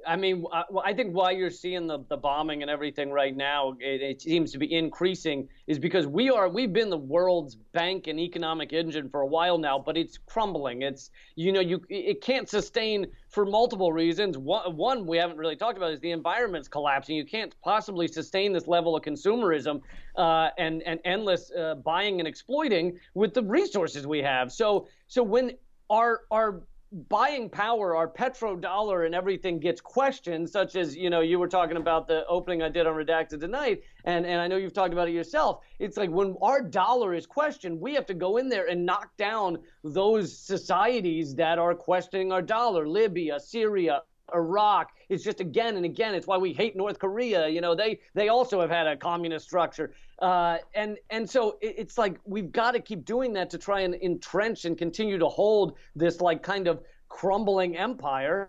Speaker 10: I mean, I think why you're seeing the bombing and everything right now, it seems to be increasing, is because we've been the world's bank and economic engine for a while now, but it's crumbling. It's, it can't sustain for multiple reasons. One we haven't really talked about is the environment's collapsing. You can't possibly sustain this level of consumerism and endless buying and exploiting with the resources we have. So when our buying power, our petrodollar and everything gets questioned, such as, you were talking about the opening I did on Redacted tonight, and I know you've talked about it yourself. It's like when our dollar is questioned, we have to go in there and knock down those societies that are questioning our dollar. Libya, Syria, Iraq. It's just again and again. It's why we hate North Korea. They also have had a communist structure. And so it's like we've got to keep doing that to try and entrench and continue to hold this like kind of crumbling empire.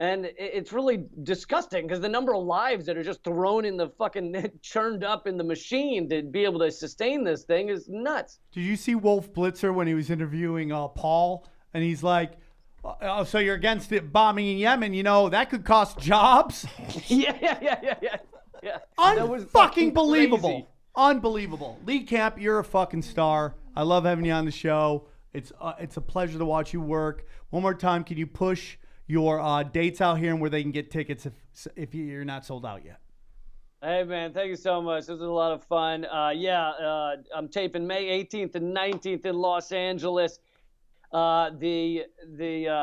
Speaker 10: And it's really disgusting because the number of lives that are just thrown in the fucking churned up in the machine to be able to sustain this thing is nuts.
Speaker 2: Did you see Wolf Blitzer when he was interviewing Paul? And he's like, oh, so you're against it bombing in Yemen? that could cost jobs.
Speaker 10: Yeah.
Speaker 2: Unfucking believable. Crazy. Unbelievable. Lee Camp, you're a fucking star. I love having you on the show. It's a pleasure to watch you work. One more time, can you push your dates out here and where they can get tickets if you're not sold out yet?
Speaker 10: Hey, man, thank you so much. This was a lot of fun. I'm taping May 18th and 19th in Los Angeles. The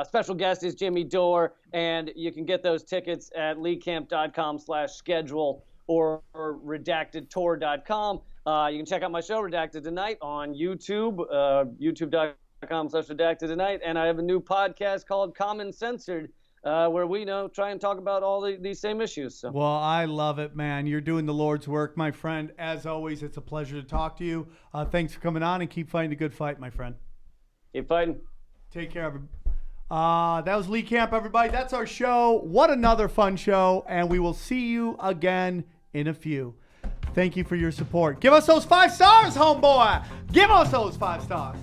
Speaker 10: special guest is Jimmy Dore, and you can get those tickets at leecamp.com/schedule or redactedtour.com. You can check out my show, Redacted Tonight, on YouTube, youtube.com/redacted tonight. And I have a new podcast called Common Censored, where we try and talk about all these same issues. So.
Speaker 2: Well, I love it, man. You're doing the Lord's work, my friend. As always, it's a pleasure to talk to you. Thanks for coming on, and keep fighting a good fight, my friend.
Speaker 10: Keep fighting.
Speaker 2: Take care, everybody. That was Lee Camp, everybody. That's our show. What another fun show. And we will see you again in a few. Thank you for your support. Give us those 5 stars, homeboy. Give us those 5 stars.